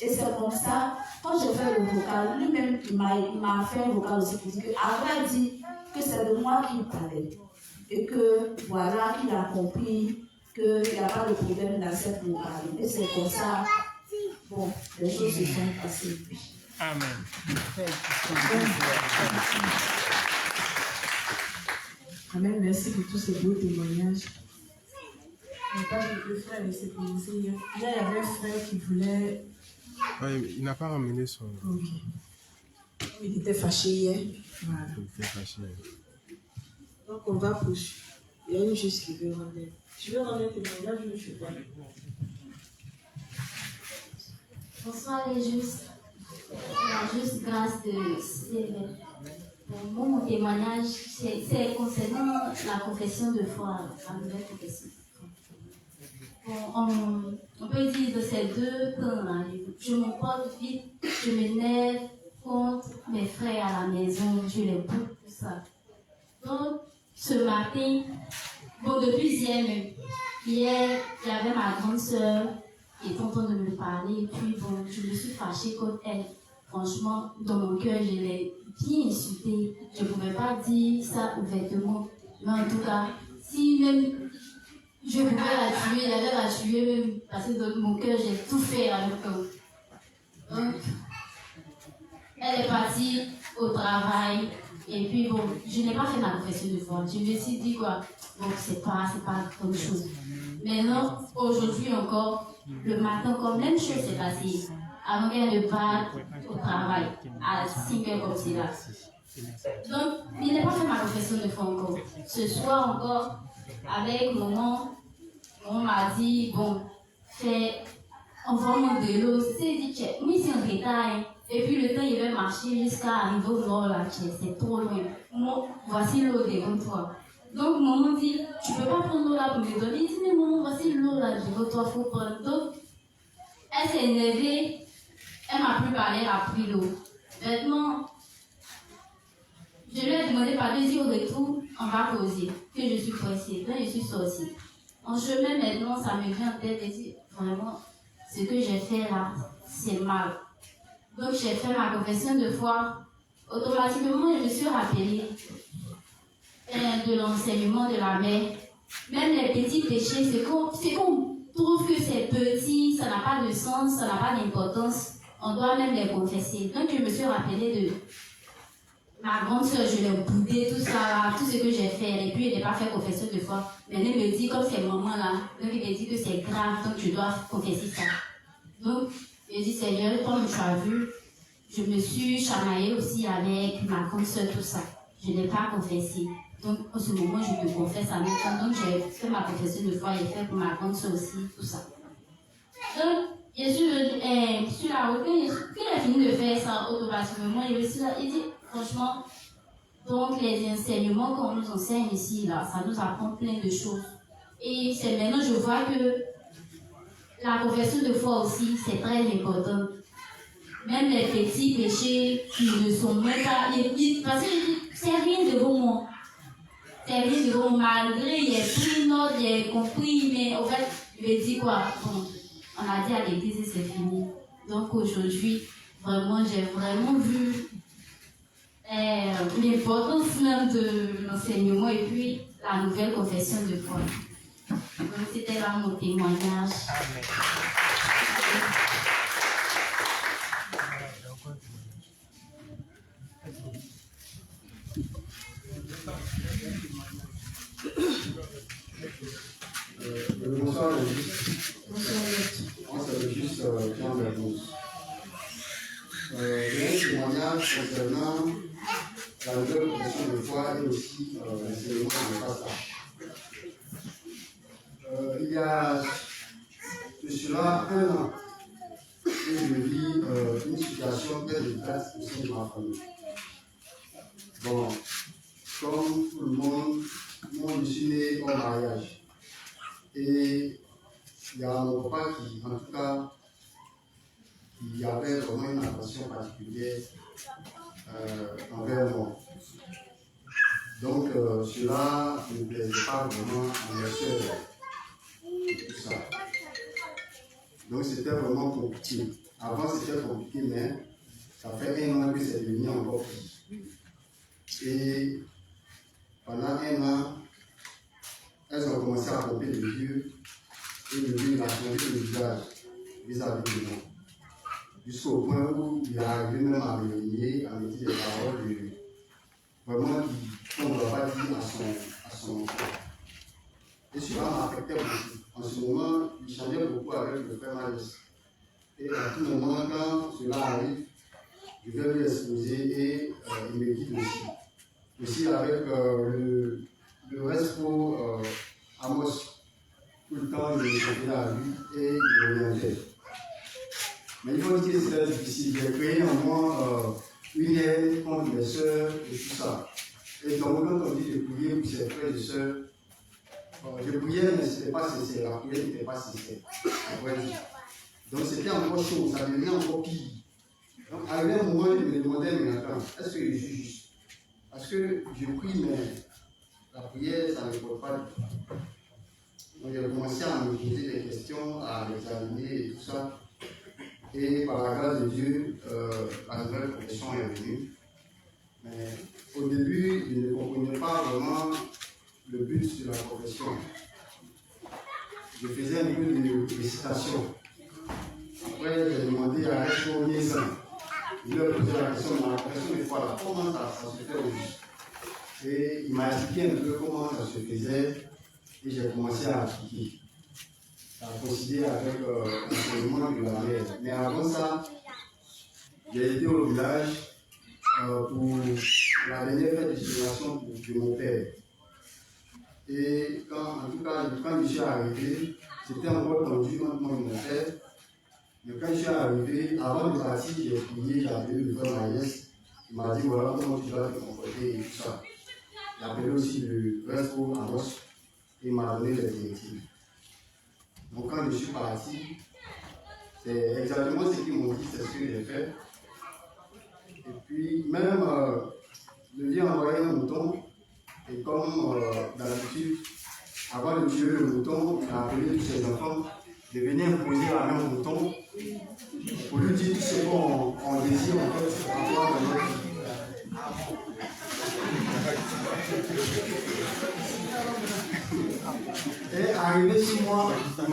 Et c'est comme ça, quand j'ai fait le vocal, lui-même, il m'a fait un vocal aussi pour dire qu'avant, il dit que c'est de moi qu'il parlait. Et que, voilà, qu'il a compris qu'il n'y a pas de problème dans cette vocal. Et c'est comme ça, bon, les choses se sont passées. Amen. Amen, merci pour tous ces beaux témoignages. Le frère, il s'est commencé hier. Il y avait un frère qui voulait... Ouais, il n'a pas ramené son... Ok. Il était fâché hier. Voilà. Il était fâché. Donc on va pousser. Il y a une juste qui veut rendre. Je veux rendre un témoignage, je ne sais pas. Bonsoir les justes. La juste grâce de Sylvain. Mon témoignage, c'est concernant la confession de foi, la nouvelle confession. on peut dire de ces deux camps-là. Je me porte vite, je m'énerve contre mes frères à la maison, je les boude, tout ça. Donc, ce matin, bon, depuis hier même, hier, il y avait ma grande sœur qui était en train de me parler, et puis bon, je me suis fâchée contre elle. Franchement, dans mon cœur, je l'ai bien insultée. Je ne pouvais pas dire ça ouvertement, mais en tout cas, si même je pouvais la tuer, j'allais la tuer même, parce que dans mon cœur, j'ai tout fait avec elle. Donc, elle est partie au travail, et puis bon, je n'ai pas fait ma confession de foi. Je me suis dit quoi, bon, c'est pas grand chose. Maintenant, aujourd'hui encore, le matin, comme même chose s'est passée. Avant qu'elle ne parte au travail, à 5 heures comme c'est là. Donc, il n'a pas fait ma confession de foi encore. Ce soir encore, avec maman, on m'a dit, bon, envoie-moi de l'eau. C'est dit, oui, c'est un détail. Et puis le temps, il va marcher jusqu'à arriver au nord là, c'est trop loin. Moi, voici l'eau devant toi. Donc, maman dit, tu ne peux pas prendre l'eau là pour me donner. Il dit, mais maman, voici l'eau là devant toi, il faut prendre. Donc, elle s'est énervée. Elle m'a plus parlé, elle a pris l'eau. Maintenant, je lui ai demandé par 2 jours de retour, on va causer, que je suis pressée. Donc, je suis sortie. En chemin, maintenant, ça me vient en tête et dit, vraiment, ce que j'ai fait là, c'est mal. Donc, j'ai fait ma confession de foi. Automatiquement, je me suis rappelée de l'enseignement de la mère. Même les petits péchés, c'est qu'on trouve que c'est petit, ça n'a pas de sens, ça n'a pas d'importance. On doit même les confesser. Donc, je me suis rappelée de ma grande soeur, je l'ai boudé, tout ça, tout ce que j'ai fait. Et puis, elle n'a pas fait confession de foi. Mais elle me dit, comme c'est maman là, donc il me dit que c'est grave, donc tu dois confesser ça. Donc, je dis, Seigneur, comme tu as vu, je me suis chamaillée aussi avec ma grande soeur, tout ça. Je n'ai pas confessé. Donc, en ce moment, je te confesse en même temps. Donc, j'ai fait ma confession de foi, j'ai fait pour ma grande soeur aussi, tout ça. Donc, je suis sur la route, quand il a fini de faire ça automatiquement, il dit, franchement, donc les enseignements qu'on nous enseigne ici, là, ça nous apprend plein de choses. Et c'est maintenant, je vois que la confession de foi aussi, c'est très important. Même les petits péchés qui ne sont même pas, parce que c'est rien devant moi. C'est rien devant moi, malgré, il y a pris note, il y a compris, mais en fait, je me dis quoi, bon, on a dit à l'église et c'est fini. Donc aujourd'hui, vraiment, j'ai vraiment vu l'importance même de l'enseignement et puis la nouvelle confession de foi. Donc c'était là mon témoignage. Bonsoir les justes. Moi c'est le juste Jean Bermouze. J'ai un témoignage concernant la nouvelle confession de foi et aussi l'enseignement de passage. Il y a de cela 1 an que je vis une situation très délicate au sein de ma famille. Bon, comme tout le monde, moi je suis né au mariage. Et il y a mon papa qui, en tout cas, qui avait vraiment une attention particulière envers moi. Donc, cela ne plaisait pas vraiment à mes soeurs et tout ça. Donc, c'était vraiment compliqué. Avant, c'était compliqué, mais ça fait 1 an que c'est devenu encore pire. Et pendant 1 an, elles ont commencé à pomper les yeux et le vieux a changé le visage vis-à-vis de moi. Jusqu'au point où il est arrivé même à me lier, à me dire des paroles vraiment qu'on ne doit pas dire à son enfant. Et cela m'affectait beaucoup. En ce moment, il changeait beaucoup avec le frère Maris. Et à tout moment, quand cela arrive, je vais lui exposer et il me guide aussi. Aussi avec le reste pour Amos, tout le temps, il était à lui et il reviendrait. Mais il faut dire que c'était difficile. J'ai créé en moi une haine contre mes soeurs et tout ça. Et donc, quand on dit de prier pour ses frères et sœurs, Je priais, mais ce n'était pas sincère. La prière n'était pas sincère. Donc c'était encore chaud, ça devenait encore pire. Donc arrivé un moment, je me demandais, mais attends, est-ce que je suis juste? Parce que je prie, mais la prière, ça ne porte pas. Donc j'ai commencé à me poser des questions, à l'examiner et tout ça. Et par la grâce de Dieu, la nouvelle confession est venue. Mais au début, je ne comprenais pas vraiment le but de la confession. Je faisais un peu de récitation. Après, j'ai demandé à un saint. Il leur posé la question, mais la confession des fois là, comment ça se fait au juste? Et il m'a expliqué un peu comment ça se faisait et j'ai commencé à appliquer, à procéder avec l'enseignement de la mère. Mais avant ça, j'ai été au village pour la dernière fête de génération de mon père. Et en tout cas, quand je suis arrivé, c'était encore tendu entre moi et mon père. Mais quand je suis arrivé, avant de partir, j'ai prié, j'ai appelé le frère Maïs. Il m'a dit voilà comment tu vas te comporter et tout ça. J'ai appelé aussi le resto Amos et il m'a donné les directives. Donc quand je suis parti, c'est exactement ce qu'ils m'ont dit, c'est ce que j'ai fait. Et puis même, le lieu envoyé un mouton, et comme d'habitude, avant de tuer le mouton, il a appelé tous ses enfants de venir poser la main au mouton pour lui dire tout ce qu'on désire en fait avoir dans notre vie. Et arrivé chez moi, il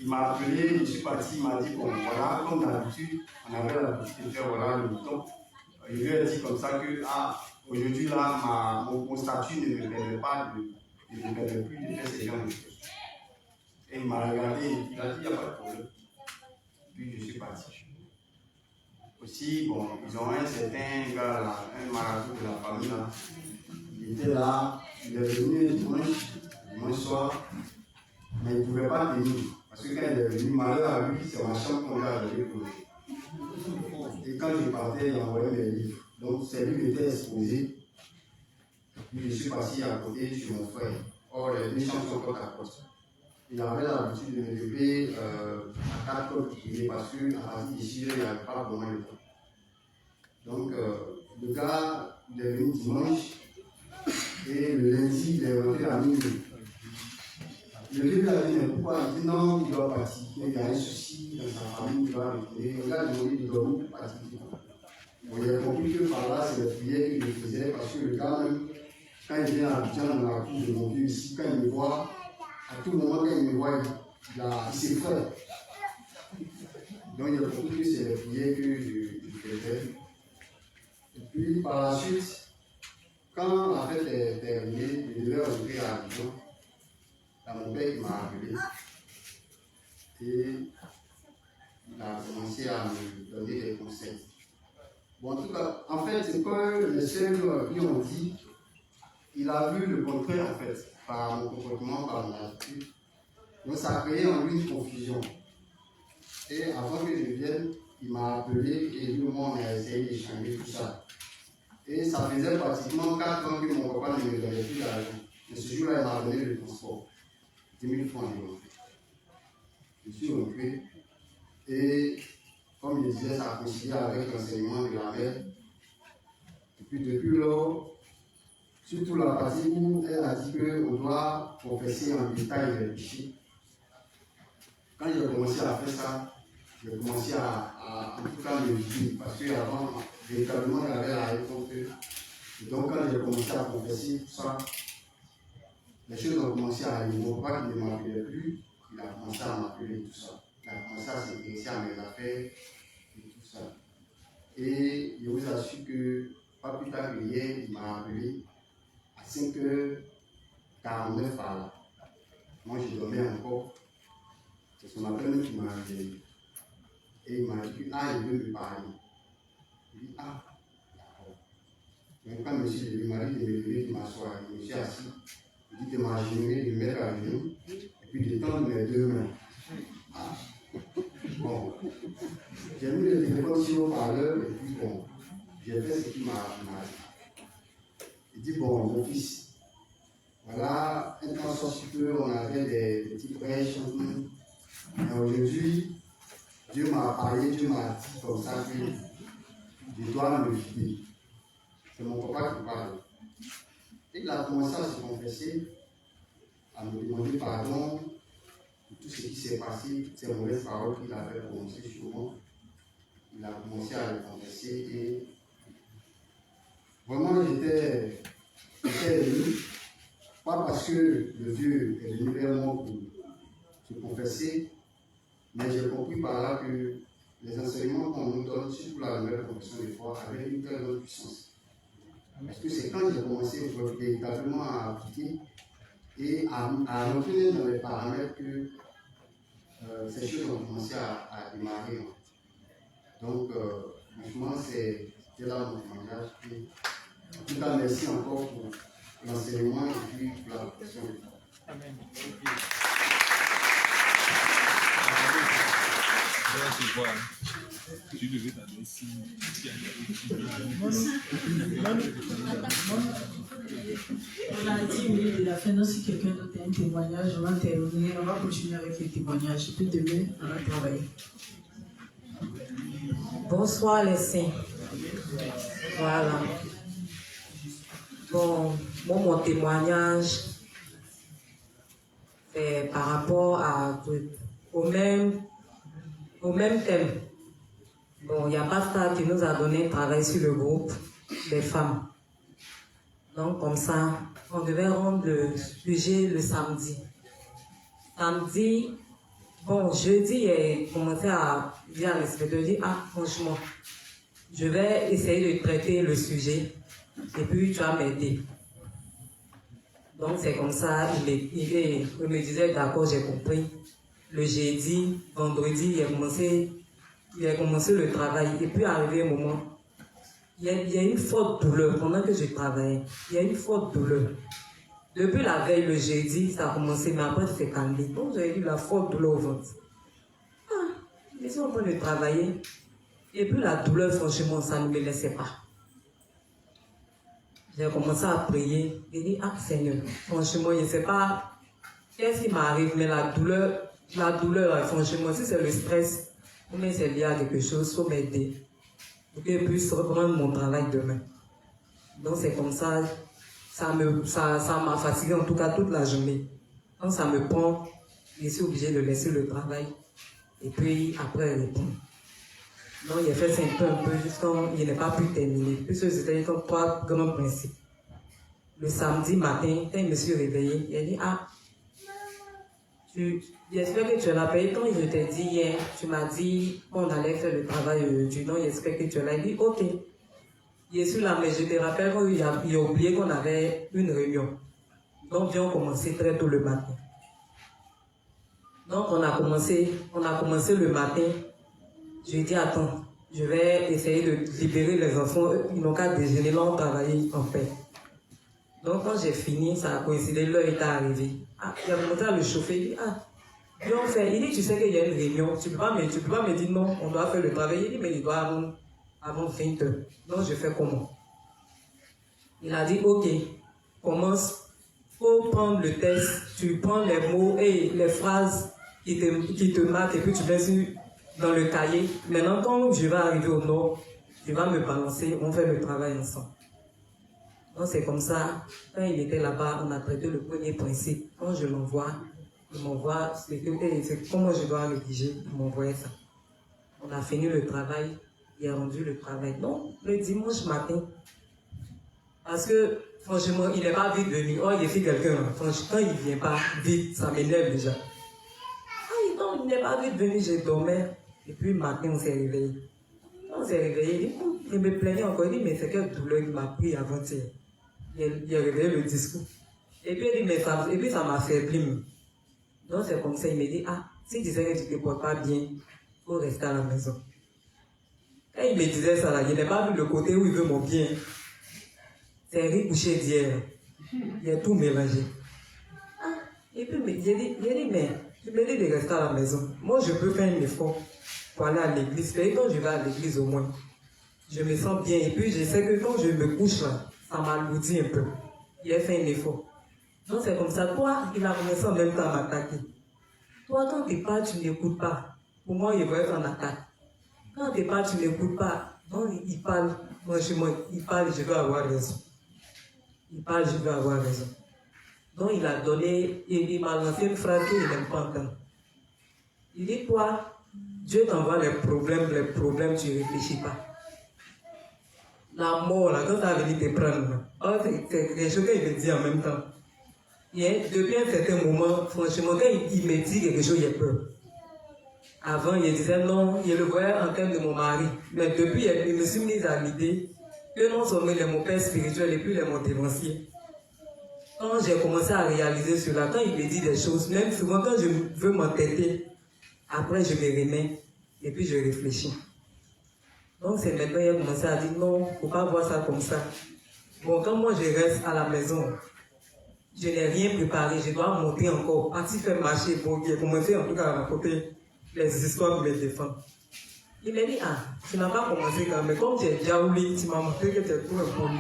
m'a appelé, je suis parti, il m'a dit bon voilà, comme d'habitude, on avait l'habitude de faire voilà le mouton. Il lui a dit comme ça que aujourd'hui là, mon statut ne me permet pas de ne me permet plus de faire ces gens de choses. Et il m'a regardé, il a dit il n'y a pas de problème. Puis je suis parti. Aussi, bon, ils ont un certain gars là, un marabout de la famille là. Il était là, il est venu dimanche soir, mais il ne pouvait pas tenir. Parce que quand il est venu, malheur à lui, c'est ma chambre qu'on a levé pour lui. Et quand je partais, il envoyait mes livres. Donc c'est lui qui était exposé. Puis je suis parti à côté chez mon frère. Or, les deux chambres sont côte à côte. Il avait l'habitude de me lever à 4 heures pour prier parce qu'à partir d'ici, il n'y avait pas vraiment le temps. Donc, le gars, il est venu dimanche et le lundi, il est rentré à minuit. Le vieux lui a dit, mais pourquoi? Il dit non, il doit partir. Il y a un souci dans sa famille, il doit retourner. Le gars lui a dit, il doit où partir? Bon, il a compris que par là, c'est la prière qu'il faisait parce que le gars, même, quand il vient à Abidjan dans la cour de mon vieux ici, quand il me voit, à tout moment, quand il me voit, il s'effraie. Donc, il a compris que c'est la prière que je faisais. Et puis, par la suite, quand la fête est terminée, je devais rentrer à Abidjan. Mon père qui m'a appelé et il a commencé à me donner des conseils. Bon, en tout cas, en fait, c'est que les sœurs qui ont dit, il a vu le contraire en fait, par mon comportement, par mon attitude. Donc ça a créé en lui une confusion. Et avant que je vienne, il m'a appelé et lui, moi, on a essayé d'échanger tout ça. Et ça faisait pratiquement 4 ans que mon papa ne me donnait plus d'argent. Mais ce jour-là, il m'a donné le transport. 10 000 francs de rentrée. Je suis rentré et comme je disais, ça a coïncidé avec l'enseignement de la mère. Et puis depuis lors, surtout la partie où elle a dit qu'on doit confesser en détail les péchés. Quand j'ai commencé à faire ça, j'ai commencé à en tout cas me vivre parce qu'avant, véritablement, il y avait la réponse. Donc quand j'ai commencé à confesser tout ça, les choses ont commencé à arriver. Mon papa qui ne m'appelait plus, il a commencé à m'appeler tout ça. Il a commencé à s'intéresser à mes affaires et tout ça. Et je vous assure que, pas plus tard que hier, il m'a appelé à 5h49 par là. Moi, je dormais encore. C'est son appel qui m'a appelé. Et il m'a dit, il veut me parler. Il dit, d'accord. Donc, quand je suis levé, il m'a dit de me lever, de m'asseoir. Je me suis assis. Il dit de m'agenouiller, de me mettre à genoux, et puis de tendre mes deux mains. Bon, j'ai mis le téléphone sur le parleur, et puis bon, j'ai fait ce qu'il m'a dit. Il dit, bon, mon fils, Voilà, un temps soit si peu, on avait des petits prêches. Mais aujourd'hui, Dieu m'a parlé, Dieu m'a dit comme ça que je dois me vider. C'est mon papa qui parle. Et il a commencé à se confesser, à me demander pardon pour tout ce qui s'est passé, ces mauvaises paroles qu'il avait prononcées sur moi. Il a commencé à le confesser et vraiment j'étais ému, pas parce que le Dieu est venu vers moi pour se confesser, mais j'ai compris par là que les enseignements qu'on nous donne sur la nouvelle confession de foi avaient une très grande puissance. Parce que c'est quand j'ai commencé véritablement à appliquer et à retenir dans les paramètres que ces choses ont commencé à démarrer. Donc, franchement, c'est là mon témoignage. En tout cas, merci encore pour l'enseignement et puis pour la question. Amen. Tu devais t'adresser si on a 10 minutes de la fin, donc si quelqu'un d'autre a un témoignage, on va terminer, on va continuer avec les témoignages. Et puis demain, on va travailler. Bonsoir les saints. Voilà. Bon, mon témoignage, c'est par rapport au même thème. Bon, il y a Pasteur qui nous a donné un travail sur le groupe des femmes. Donc, comme ça, on devait rendre le sujet le samedi. Samedi, bon, jeudi, j'ai commencé à dire à l'inspecteur, franchement, je vais essayer de traiter le sujet et puis tu vas m'aider. Donc, c'est comme ça, il me disait, d'accord, j'ai compris. Le jeudi, vendredi, il a commencé le travail. Et puis, arrivé un moment, il y a une forte douleur pendant que je travaillais. Il y a une forte douleur. Depuis la veille, le jeudi, ça a commencé, mais après, c'est calmé. Donc, j'ai eu la forte douleur au ventre. Mais si on peut le travailler. Et puis, la douleur, franchement, ça ne me laissait pas. J'ai commencé à prier. J'ai dit, Seigneur, franchement, je ne sais pas qu'est-ce qui m'arrive, mais la douleur, franchement, si c'est le stress, ou bien c'est lié à quelque chose, il faut m'aider. Pour que je puisse reprendre mon travail demain. Donc c'est comme ça, ça m'a fatigué en tout cas toute la journée. Quand ça me prend, je suis obligé de laisser le travail. Et puis après répondre. Donc il a fait ça un peu jusqu'à il n'a pas pu terminer. Puisque c'était comme 3 grands principes. Le samedi matin, quand je me suis réveillé, il a dit, j'espère que tu l'as payé. Quand je t'ai dit hier, tu m'as dit qu'on allait faire le travail du nom, j'espère que tu l'as dit, ok. Je suis là, mais je te rappelle qu'il a oublié qu'on avait une réunion. Donc, viens commencer très tôt le matin. Donc, on a commencé le matin. Je lui ai dit, attends, je vais essayer de libérer les enfants. Ils n'ont qu'à déjeuner, là, on travaille en paix. Donc, quand j'ai fini, ça a coïncidé, l'heure était arrivée. Il a commencé à le chauffer. Il dit, viens faire. Il dit, tu sais qu'il y a une réunion. Tu peux pas me dire non, on doit faire le travail. Il dit, mais il doit avant 20 heures. Donc, je fais comment? Il a dit, ok, commence. Il faut prendre le test. Tu prends les mots et les phrases qui te marquent et puis tu mets dans le cahier. Maintenant, quand je vais arriver au nord, tu vas me balancer, on fait le travail ensemble. Donc, c'est comme ça. Quand il était là-bas, on a traité le premier principe. Quand je l'envoie, il m'envoie c'est comment je dois rédiger. Il m'envoyait ça. On a fini le travail. Il a rendu le travail. Non, le dimanche matin. Parce que, franchement, il n'est pas vite venu. Oh, il est fait quelqu'un. Franchement, quand il ne vient pas vite, ça m'énerve déjà. Non, il n'est pas vite venu, je dormais. Et puis, le matin, on s'est réveillé. On s'est réveillé. Il me plaignait encore. Il dit, mais c'est quelle douleur il m'a pris avant-hier. Il a réveillé le discours. Et puis, il dit, mais ça m'a fait plus. Donc, c'est comme ça. Il me dit, si tu sais que tu ne te portes pas bien, il faut rester à la maison. Quand il me disait ça, là, il n'a pas vu le côté où il veut mon bien. C'est riz couché d'hier. Il a tout mélangé. Et puis, j'ai dit, mais tu me dis de rester à la maison. Moi, je peux faire un effort pour aller à l'église. Et quand je vais à l'église, au moins, je me sens bien. Et puis, je sais que quand je me couche là, ça m'alourdit un peu. Il a fait un effort. Donc c'est comme ça. Toi, il a commencé en même temps à m'attaquer. Toi, quand tu parles, tu n'écoutes pas. Pour moi, il va être en attaque. Quand tu parles, tu n'écoutes pas. Donc il parle, franchement, il parle, je vais avoir raison. Il parle, je vais avoir raison. Donc il a donné, il m'a lancé une phrase qu'il n'aime pas entendre. Il dit, toi, Dieu t'envoie les problèmes, tu ne réfléchis pas. La mort, là, quand ça a venu te prendre, oh, c'est quelque chose qu'il me dit en même temps. Et depuis un certain moment, franchement, quand il me dit quelque chose, j'ai peur. Avant, il disait non, il le voyait en termes de mon mari. Mais depuis, il me suis mis à l'idée que non seulement il est mon père spirituel et puis il est mon dévancier. Quand j'ai commencé à réaliser cela, quand il me dit des choses, même souvent quand je veux m'entêter, après je me remets et puis je réfléchis. Donc c'est maintenant qu'il a commencé à dire non, il ne faut pas voir ça comme ça. Bon, quand moi je reste à la maison, je n'ai rien préparé, je dois monter encore, partir faire marcher. Bon, il a commencé en tout cas à raconter les histoires de mes défunts. Il m'a dit, ah, tu n'as pas commencé quand même, mais comme tu es déjà oublié, tu m'as montré que tu es trop impoli.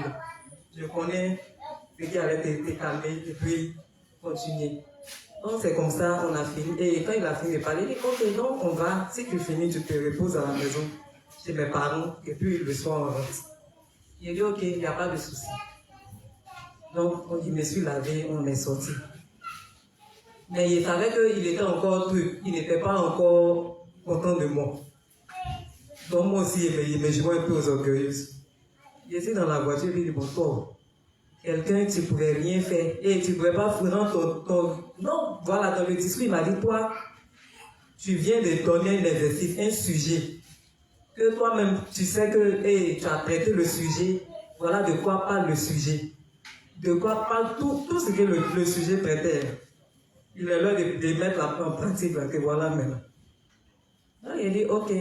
Je connais ce qui allait te calmer et puis continuer. Donc c'est comme ça, on a fini. Et quand il a fini de parler, il dit, ok, donc on va, si tu finis, tu te reposes à la maison chez mes parents, et puis le soir on rentre. Il a dit, ok, il n'y a pas de souci. Donc il me suis lavé, on est sorti. Mais il savait qu'il était encore truc, il n'était pas encore content de moi. Donc moi aussi, il me jouait un peu aux orgueilleuses. J'étais dans la voiture, il dit, bon, toi, quelqu'un, tu ne pouvais rien faire, et tu ne pouvais pas fournir ton... Non, voilà, dans le discours, il m'a dit, toi, tu viens de donner un exercice, un sujet, que toi-même, tu sais que hey, tu as traité le sujet, voilà de quoi parle le sujet. De quoi parle tout ce que le sujet traitait. Il est l'heure de mettre en pratique, là, que voilà maintenant. Donc, il dit, ok,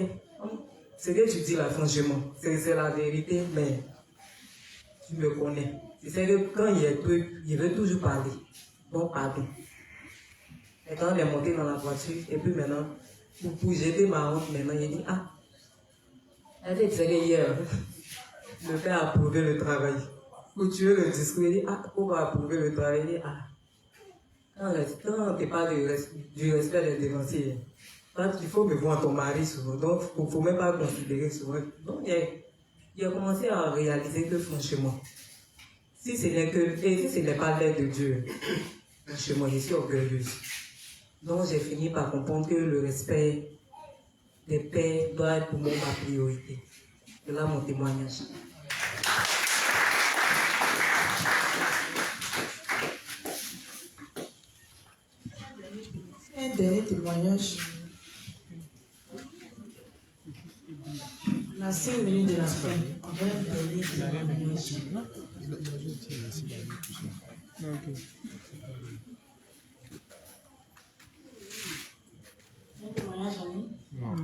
ce que tu dis là, franchement, c'est la vérité, mais tu me connais. Tu sais que quand il y a un truc, il veut toujours parler. Donc, pardon. Et quand on est monté dans la voiture, et puis maintenant, pour jeter ma honte, maintenant, il dit, ah, elle dit, tu sais que hier, le père a approuvé le travail. Pour tuer le discours, il dit, ah, on va approuver le travail. Il dit, ah, quand tu parles du respect des dévanciers, il faut me voir ton mari souvent, donc il ne faut même pas considérer souvent. Donc il a commencé à réaliser que franchement, si ce n'est pas l'aide de Dieu, franchement, je suis orgueilleuse. Donc j'ai fini par comprendre que le respect des pères doit être pour moi ma priorité. C'est là mon témoignage. Un dernier témoignage. La 5 minutes de la fin. On va un dernier témoignage. Un témoignage, Annie? Non.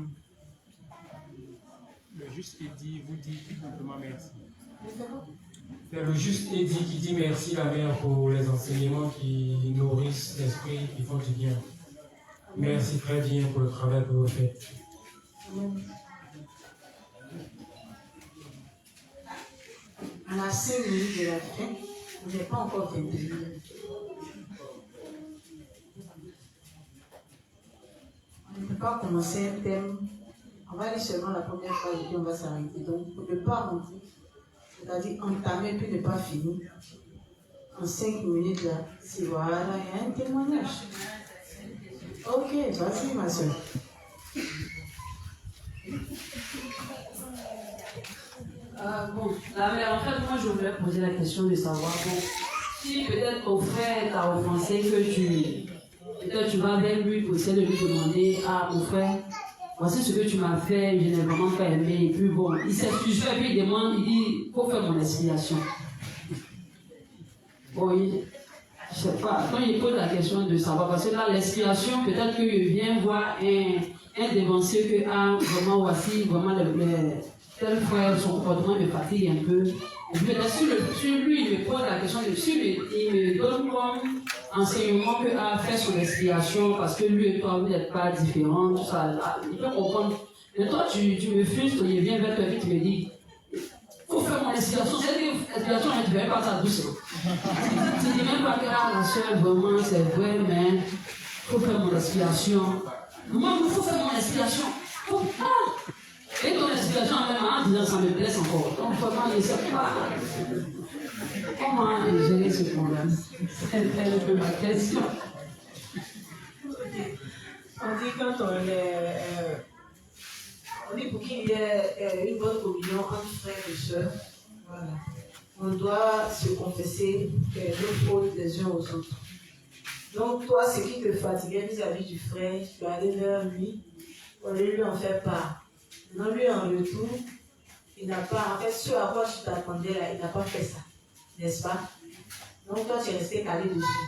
Le juste Eddy vous dit tout simplement merci. C'est le juste Eddy qui dit merci la mère pour les enseignements qui nourrissent l'esprit, qui font du bien. Merci très bien pour le travail que vous faites. À la 5 minutes de la fin, vous n'êtes pas encore terminé. On ne peut pas commencer un thème. On va aller seulement la première phrase et puis on va s'arrêter. Donc, pour ne pas rentrer, c'est-à-dire entamer puis ne pas finir. En 5 minutes là, si voilà, il y a un témoignage. Ok, vas-y ma soeur. Bon, la mère, en fait, moi je voulais poser la question de savoir, bon, si peut-être ton frère t'a offensé, que peut-être tu vas vers lui pour essayer de lui demander, ah mon frère, voici ce que tu m'as fait, je n'ai vraiment pas aimé, et puis bon, il s'excuse, et puis il demande, il dit, faut faire mon expiation. Bon, je sais pas, quand il pose la question de savoir, parce que là, l'expiation, peut-être qu'il vient voir un dévancier que, ah, vraiment, voici, vraiment, tel frère, son comportement me fatigue un peu. Et puis peut-être sur lui, il me pose la question de sur lui, il me donne comme enseignement que à faire son expiation parce que lui et toi, vous n'êtes pas différents, tout ça. Il peut comprendre. Mais toi, tu me frustres, il vient vers toi et tu me dis, il faut faire mon expiation. C'est-à-dire, expiation, tu ne fais pas ça doucement. Tu ne dis même vois que là, la soeur, vraiment, c'est vrai, mais il faut faire mon respiration. Moi, il faut faire mon respiration. Et ton respiration, même en disant, ça me blesse encore. Donc, vraiment, je ne sais pas comment gérer ce problème. C'est un peu ma question. On dit quand on dit pour qu'il y ait une bonne communion entre frères et sœurs, voilà. On doit se confesser nos fautes les uns aux autres. Donc toi, ce qui te fatiguait vis-à-vis du frère, tu dois aller vers lui, pour aller lui en faire part. Maintenant, lui en retour, il n'a pas, en fait, ce à quoi tu t'attendais là, il n'a pas fait ça, n'est-ce pas? Donc toi, tu es resté calé dessus.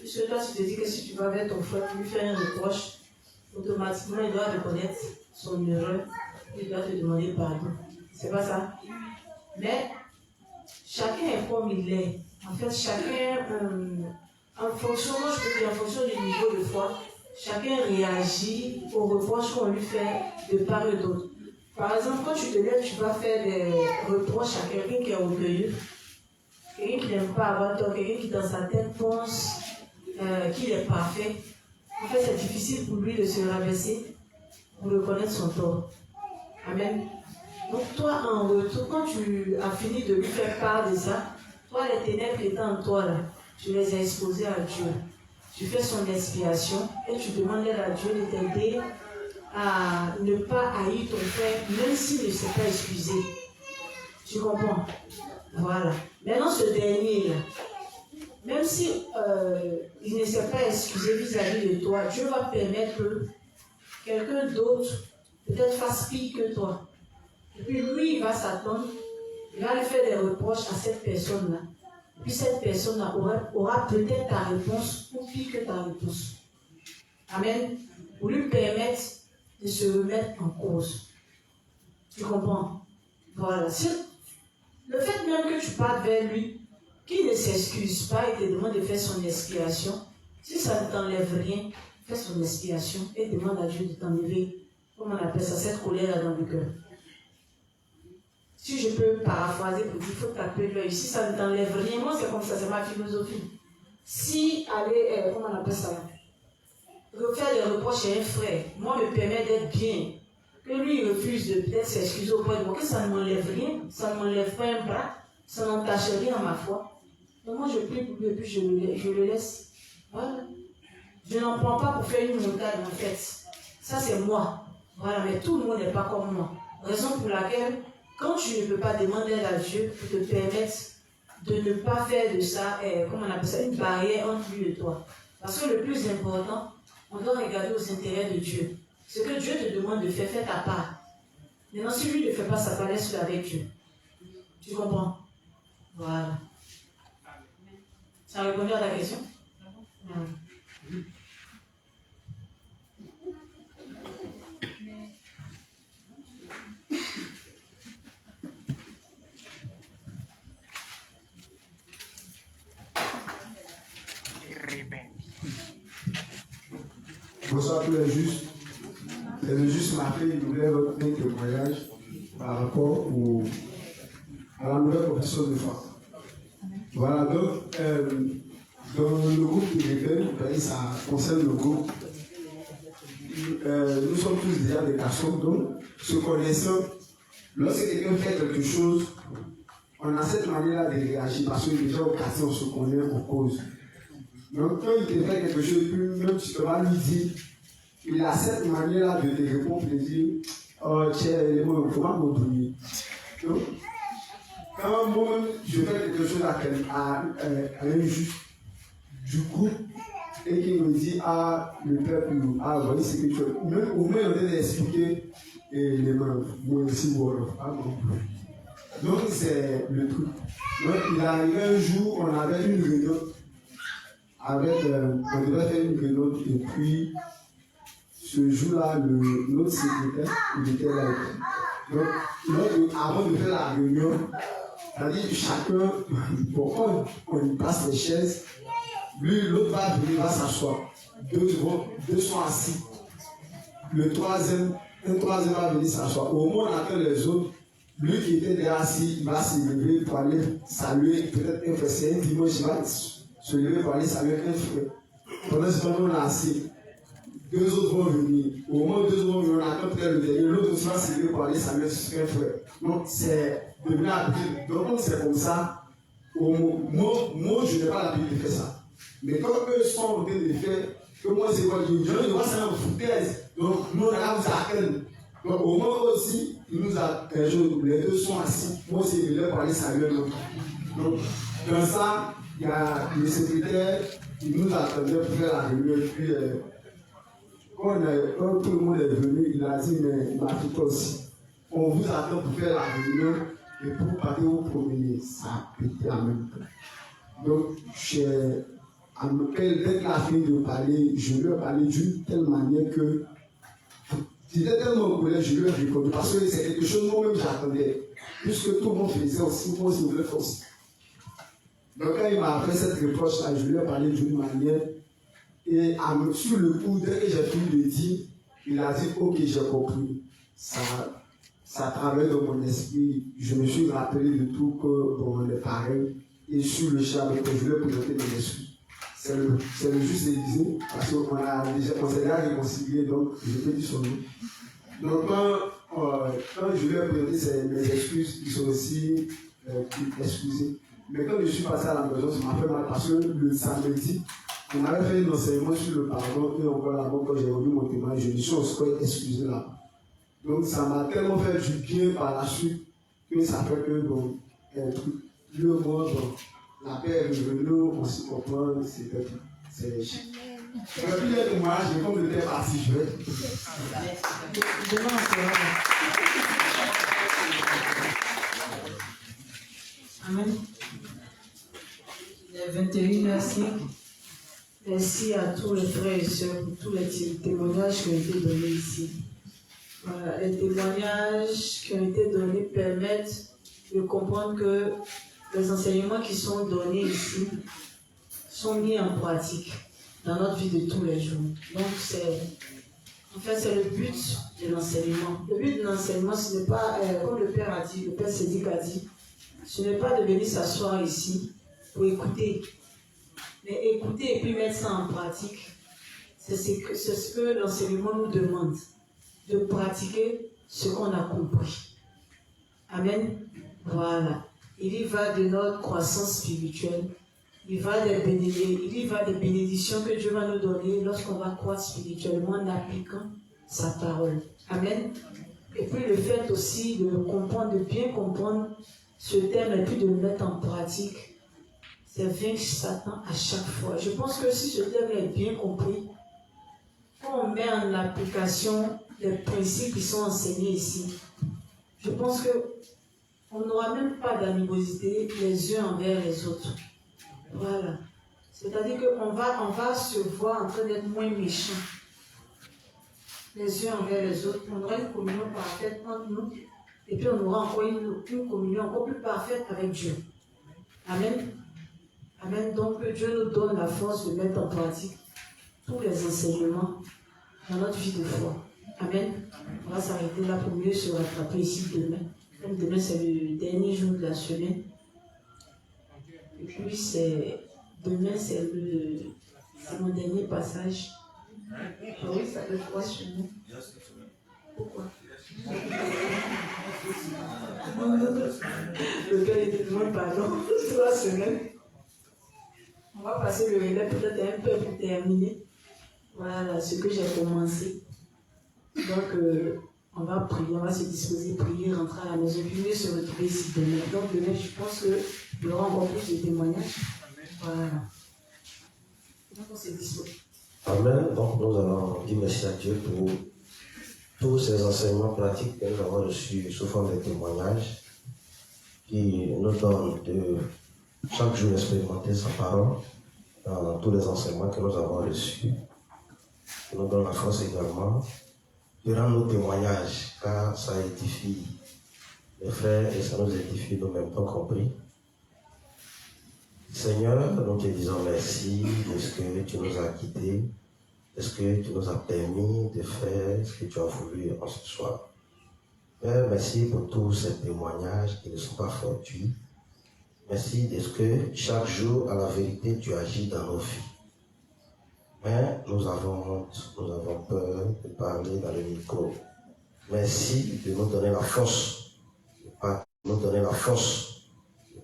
Puisque toi, tu te dis que si tu vas vers ton frère pour lui faire un reproche, automatiquement, il doit reconnaître son erreur, il doit te demander pardon. C'est pas ça? Mais chacun est comme il est. En fait, chacun, en fonction, moi je peux dire, en fonction du niveau de foi, chacun réagit aux reproches qu'on lui fait de part et d'autre. Par exemple, quand tu te lèves, tu vas faire des reproches à quelqu'un qui est orgueilleux, quelqu'un qui n'aime pas avoir tort, quelqu'un qui dans sa tête pense qu'il est parfait. En fait, c'est difficile pour lui de se rabaisser pour reconnaître son tort. Amen. Donc toi, en retour, quand tu as fini de lui faire part de ça, toi, les ténèbres qui étaient en toi, là, tu les as exposées à Dieu. Tu fais son expiation et tu demandes à Dieu de t'aider à ne pas haïr ton frère, même s'il ne s'est pas excusé. Tu comprends? Voilà. Maintenant, ce dernier-là, même si il ne s'est pas excusé vis-à-vis de toi, Dieu va permettre que quelqu'un d'autre peut-être fasse pire que toi. Et puis lui, il va s'attendre, il va lui faire des reproches à cette personne-là. Puis cette personne-là aura peut-être ta réponse ou pire que ta réponse. Amen. Pour lui permettre de se remettre en cause. Tu comprends? Voilà. Le fait même que tu partes vers lui, qu'il ne s'excuse pas et te demande de faire son expiation, si ça ne t'enlève rien, fais son expiation et demande à Dieu de t'enlever, comment on appelle ça, cette colère dans le cœur. Si je peux paraphraser pour dire, il faut taper l'œil. Si ça ne t'enlève rien, moi c'est comme ça, c'est ma philosophie. Si aller, comment on appelle ça, refaire des reproches à un frère, moi me permet d'être bien, que lui il refuse de peut-être s'excuser auprès de moi, que ça ne m'enlève rien, ça ne m'enlève pas un bras, ça n'entache rien à ma foi. Donc moi je prie pour lui et puis je le laisse. Voilà. Je n'en prends pas pour faire une montagne en fait. Ça c'est moi. Voilà, mais tout le monde n'est pas comme moi. Raison pour laquelle, quand tu ne peux pas demander à Dieu pour te permettre de ne pas faire de ça, comment on appelle ça, une barrière entre lui et toi. Parce que le plus important, on doit regarder aux intérêts de Dieu. Ce que Dieu te demande de faire, fais ta part. Maintenant, si lui ne fait pas sa part, laisse-le avec Dieu. Tu comprends? Voilà. Ça a répondu à ta question? Bonsoir à tous les justes. Et le juste m'a fait une nouvelle témoignage par rapport à la nouvelle profession de foi. Voilà, donc, dans le groupe de rebelles, ça concerne le groupe. Nous sommes tous déjà des garçons, donc, se connaissant, lorsque quelqu'un fait quelque chose, on a cette manière-là de réagir parce que déjà au quartier, on se connaît en cause. Donc, quand il te fait quelque chose, même tu peux pas lui dire, il a cette manière-là de te répondre, de dire, oh, tiens, il ne faut pas m'oublier. Donc, quand moi, je fais quelque chose à un juge du groupe et qu'il me dit, ah, le peuple, ah, voyez ce que tu fais. Au moins, on doit expliquer les mains, moi aussi, donc, c'est le truc. Donc, il est arrivé un jour, on avait une réunion. On devait faire une réunion et puis ce jour-là, notre secrétaire, il était là. Donc, avant de faire la réunion, c'est-à-dire chacun, pourquoi on y passe les chaises, lui, l'autre va venir, va s'asseoir. Deux sont assis. Un troisième va venir s'asseoir. Au moins, on attend les autres. Lui qui était déjà assis, il va se lever pour aller saluer peut-être un frère, un dimanche, il va se lever pour aller saluer un frère. Pendant ce temps, on a assez. 2 autres vont venir. Au moment où 2 autres vont venir, on attend peut-être le dernier. L'autre aussi va se lever pour aller saluer un frère. Donc, c'est devenu habitude. Donc, c'est comme ça. Moi, je n'ai pas l'habitude de faire ça. Mais quand eux sont en train de le faire, que moi, c'est quoi? Je vois ça en foutaise. Donc, nous, on a vous attendre. Donc, au moment aussi, les 2 sont assis. Moi, c'est venu pour aller saluer l'autre. Donc, dans ça, il y a le secrétaire qui nous attendait pour faire la réunion. Et puis, quand tout le monde est venu, il a dit, mais ma fille aussi, on vous attend pour faire la réunion et pour partir au promener. Ça a pété en même temps. Donc, dès qu'il a fini de parler, je lui ai parlé d'une telle manière que j'étais tellement en colère, je lui ai répondu. Parce que c'est quelque chose moi-même j'attendais. Puisque tout le monde faisait aussi, moi aussi, je voulais faire aussi. Donc, quand il m'a fait cette reproche-là, je lui ai parlé d'une manière. Et sur le coup, dès que j'ai fini de dire, il a dit, ok, j'ai compris. Ça travaille dans mon esprit. Je me suis rappelé de tout que on est pareil. Et sur le charme, je lui ai présenté mes excuses. C'est le juste Élysée, parce qu'on s'est déjà réconcilié, donc je peux dire son nom. Donc quand je lui ai présenté mes excuses, ils sont aussi excusés. Mais quand je suis passé à la maison, ça m'a fait mal parce que le samedi, on avait fait un enseignement sur le pardon et encore là-bas, quand j'ai revu mon témoignage, je me suis aussi excusé là. Donc ça m'a tellement fait du bien par la suite que ça fait que bon, le mois, bon, la paix est revenue, on se comprend, c'est chic. Je vais plus dire témoignage, mais comme le thème parti, je vais. Amen. Il est 21h05. Merci à tous les frères et sœurs pour tous les témoignages qui ont été donnés ici. Voilà, les témoignages qui ont été donnés permettent de comprendre que les enseignements qui sont donnés ici sont mis en pratique dans notre vie de tous les jours. Donc c'est le but de l'enseignement. Le but de l'enseignement, ce n'est pas, comme le Père a dit, le Père Sédic a dit, ce n'est pas de venir s'asseoir ici pour écouter. Mais écouter et puis mettre ça en pratique, c'est ce que l'enseignement nous demande, de pratiquer ce qu'on a compris. Amen. Voilà. Il y va de notre croissance spirituelle. Il y va des bénédictions que Dieu va nous donner lorsqu'on va croître spirituellement en appliquant sa parole. Amen. Et puis le fait aussi de comprendre, de bien comprendre ce thème et puis de le mettre en pratique, c'est vaincre Satan à chaque fois. Je pense que si ce thème est bien compris, quand on met en application les principes qui sont enseignés ici, je pense qu'on n'aura même pas d'animosité les uns envers les autres. Voilà. C'est-à-dire qu'on va se voir en train d'être moins méchants les uns envers les autres. On aura une communion parfaite entre nous et puis on aura encore une communion encore plus parfaite avec Dieu. Amen. Amen. Donc que Dieu nous donne la force de mettre en pratique tous les enseignements dans notre vie de foi. Amen. On va s'arrêter là pour mieux se rattraper ici demain. Comme demain c'est le dernier jour de la semaine. Et puis demain c'est mon dernier passage. Ah oui, ça fait 3 semaines. Pourquoi? Le Père était demande pardon. 3 semaines. On va passer le relais peut-être un peu pour terminer. Voilà ce que j'ai commencé. Donc, on va prier, on va se disposer, prier, rentrer à la maison, puis mieux se retrouver ici demain. Donc, demain, je pense qu'il y aura encore plus de témoignages. Voilà. Donc, on se dispose. Amen. Donc, nous allons dire merci à Dieu pour tous ces enseignements pratiques que nous avons reçus sous forme de témoignages qui nous donnent de chaque jour expérimenter sa parole dans tous les enseignements que nous avons reçus. Qui nous donne la force également de rendre nos témoignages, car ça édifie les frères et ça nous édifie nous-mêmes, pas compris. Seigneur, nous te disons merci de ce que tu nous as quittés, de ce que tu nous as permis de faire, ce que tu as voulu en ce soir. Père, merci pour tous ces témoignages qui ne sont pas fortuits, Merci de ce que chaque jour, à la vérité, tu agis dans nos vies. Mais nous avons honte, nous avons peur de parler dans le micro. Merci de nous donner la force, de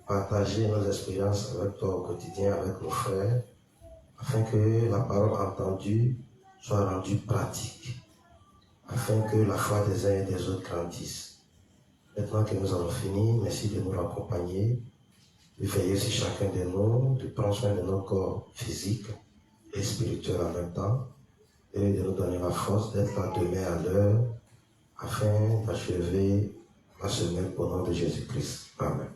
partager nos expériences avec toi au quotidien, avec nos frères, afin que la parole entendue soit rendue pratique, afin que la foi des uns et des autres grandisse. Maintenant que nous avons fini, merci de nous accompagner, de veiller sur chacun de nous, de prendre soin de nos corps physiques et spirituels en même temps, et de nous donner la force d'être là demain à l'heure, afin d'achever la semaine au nom de Jésus-Christ. Amen.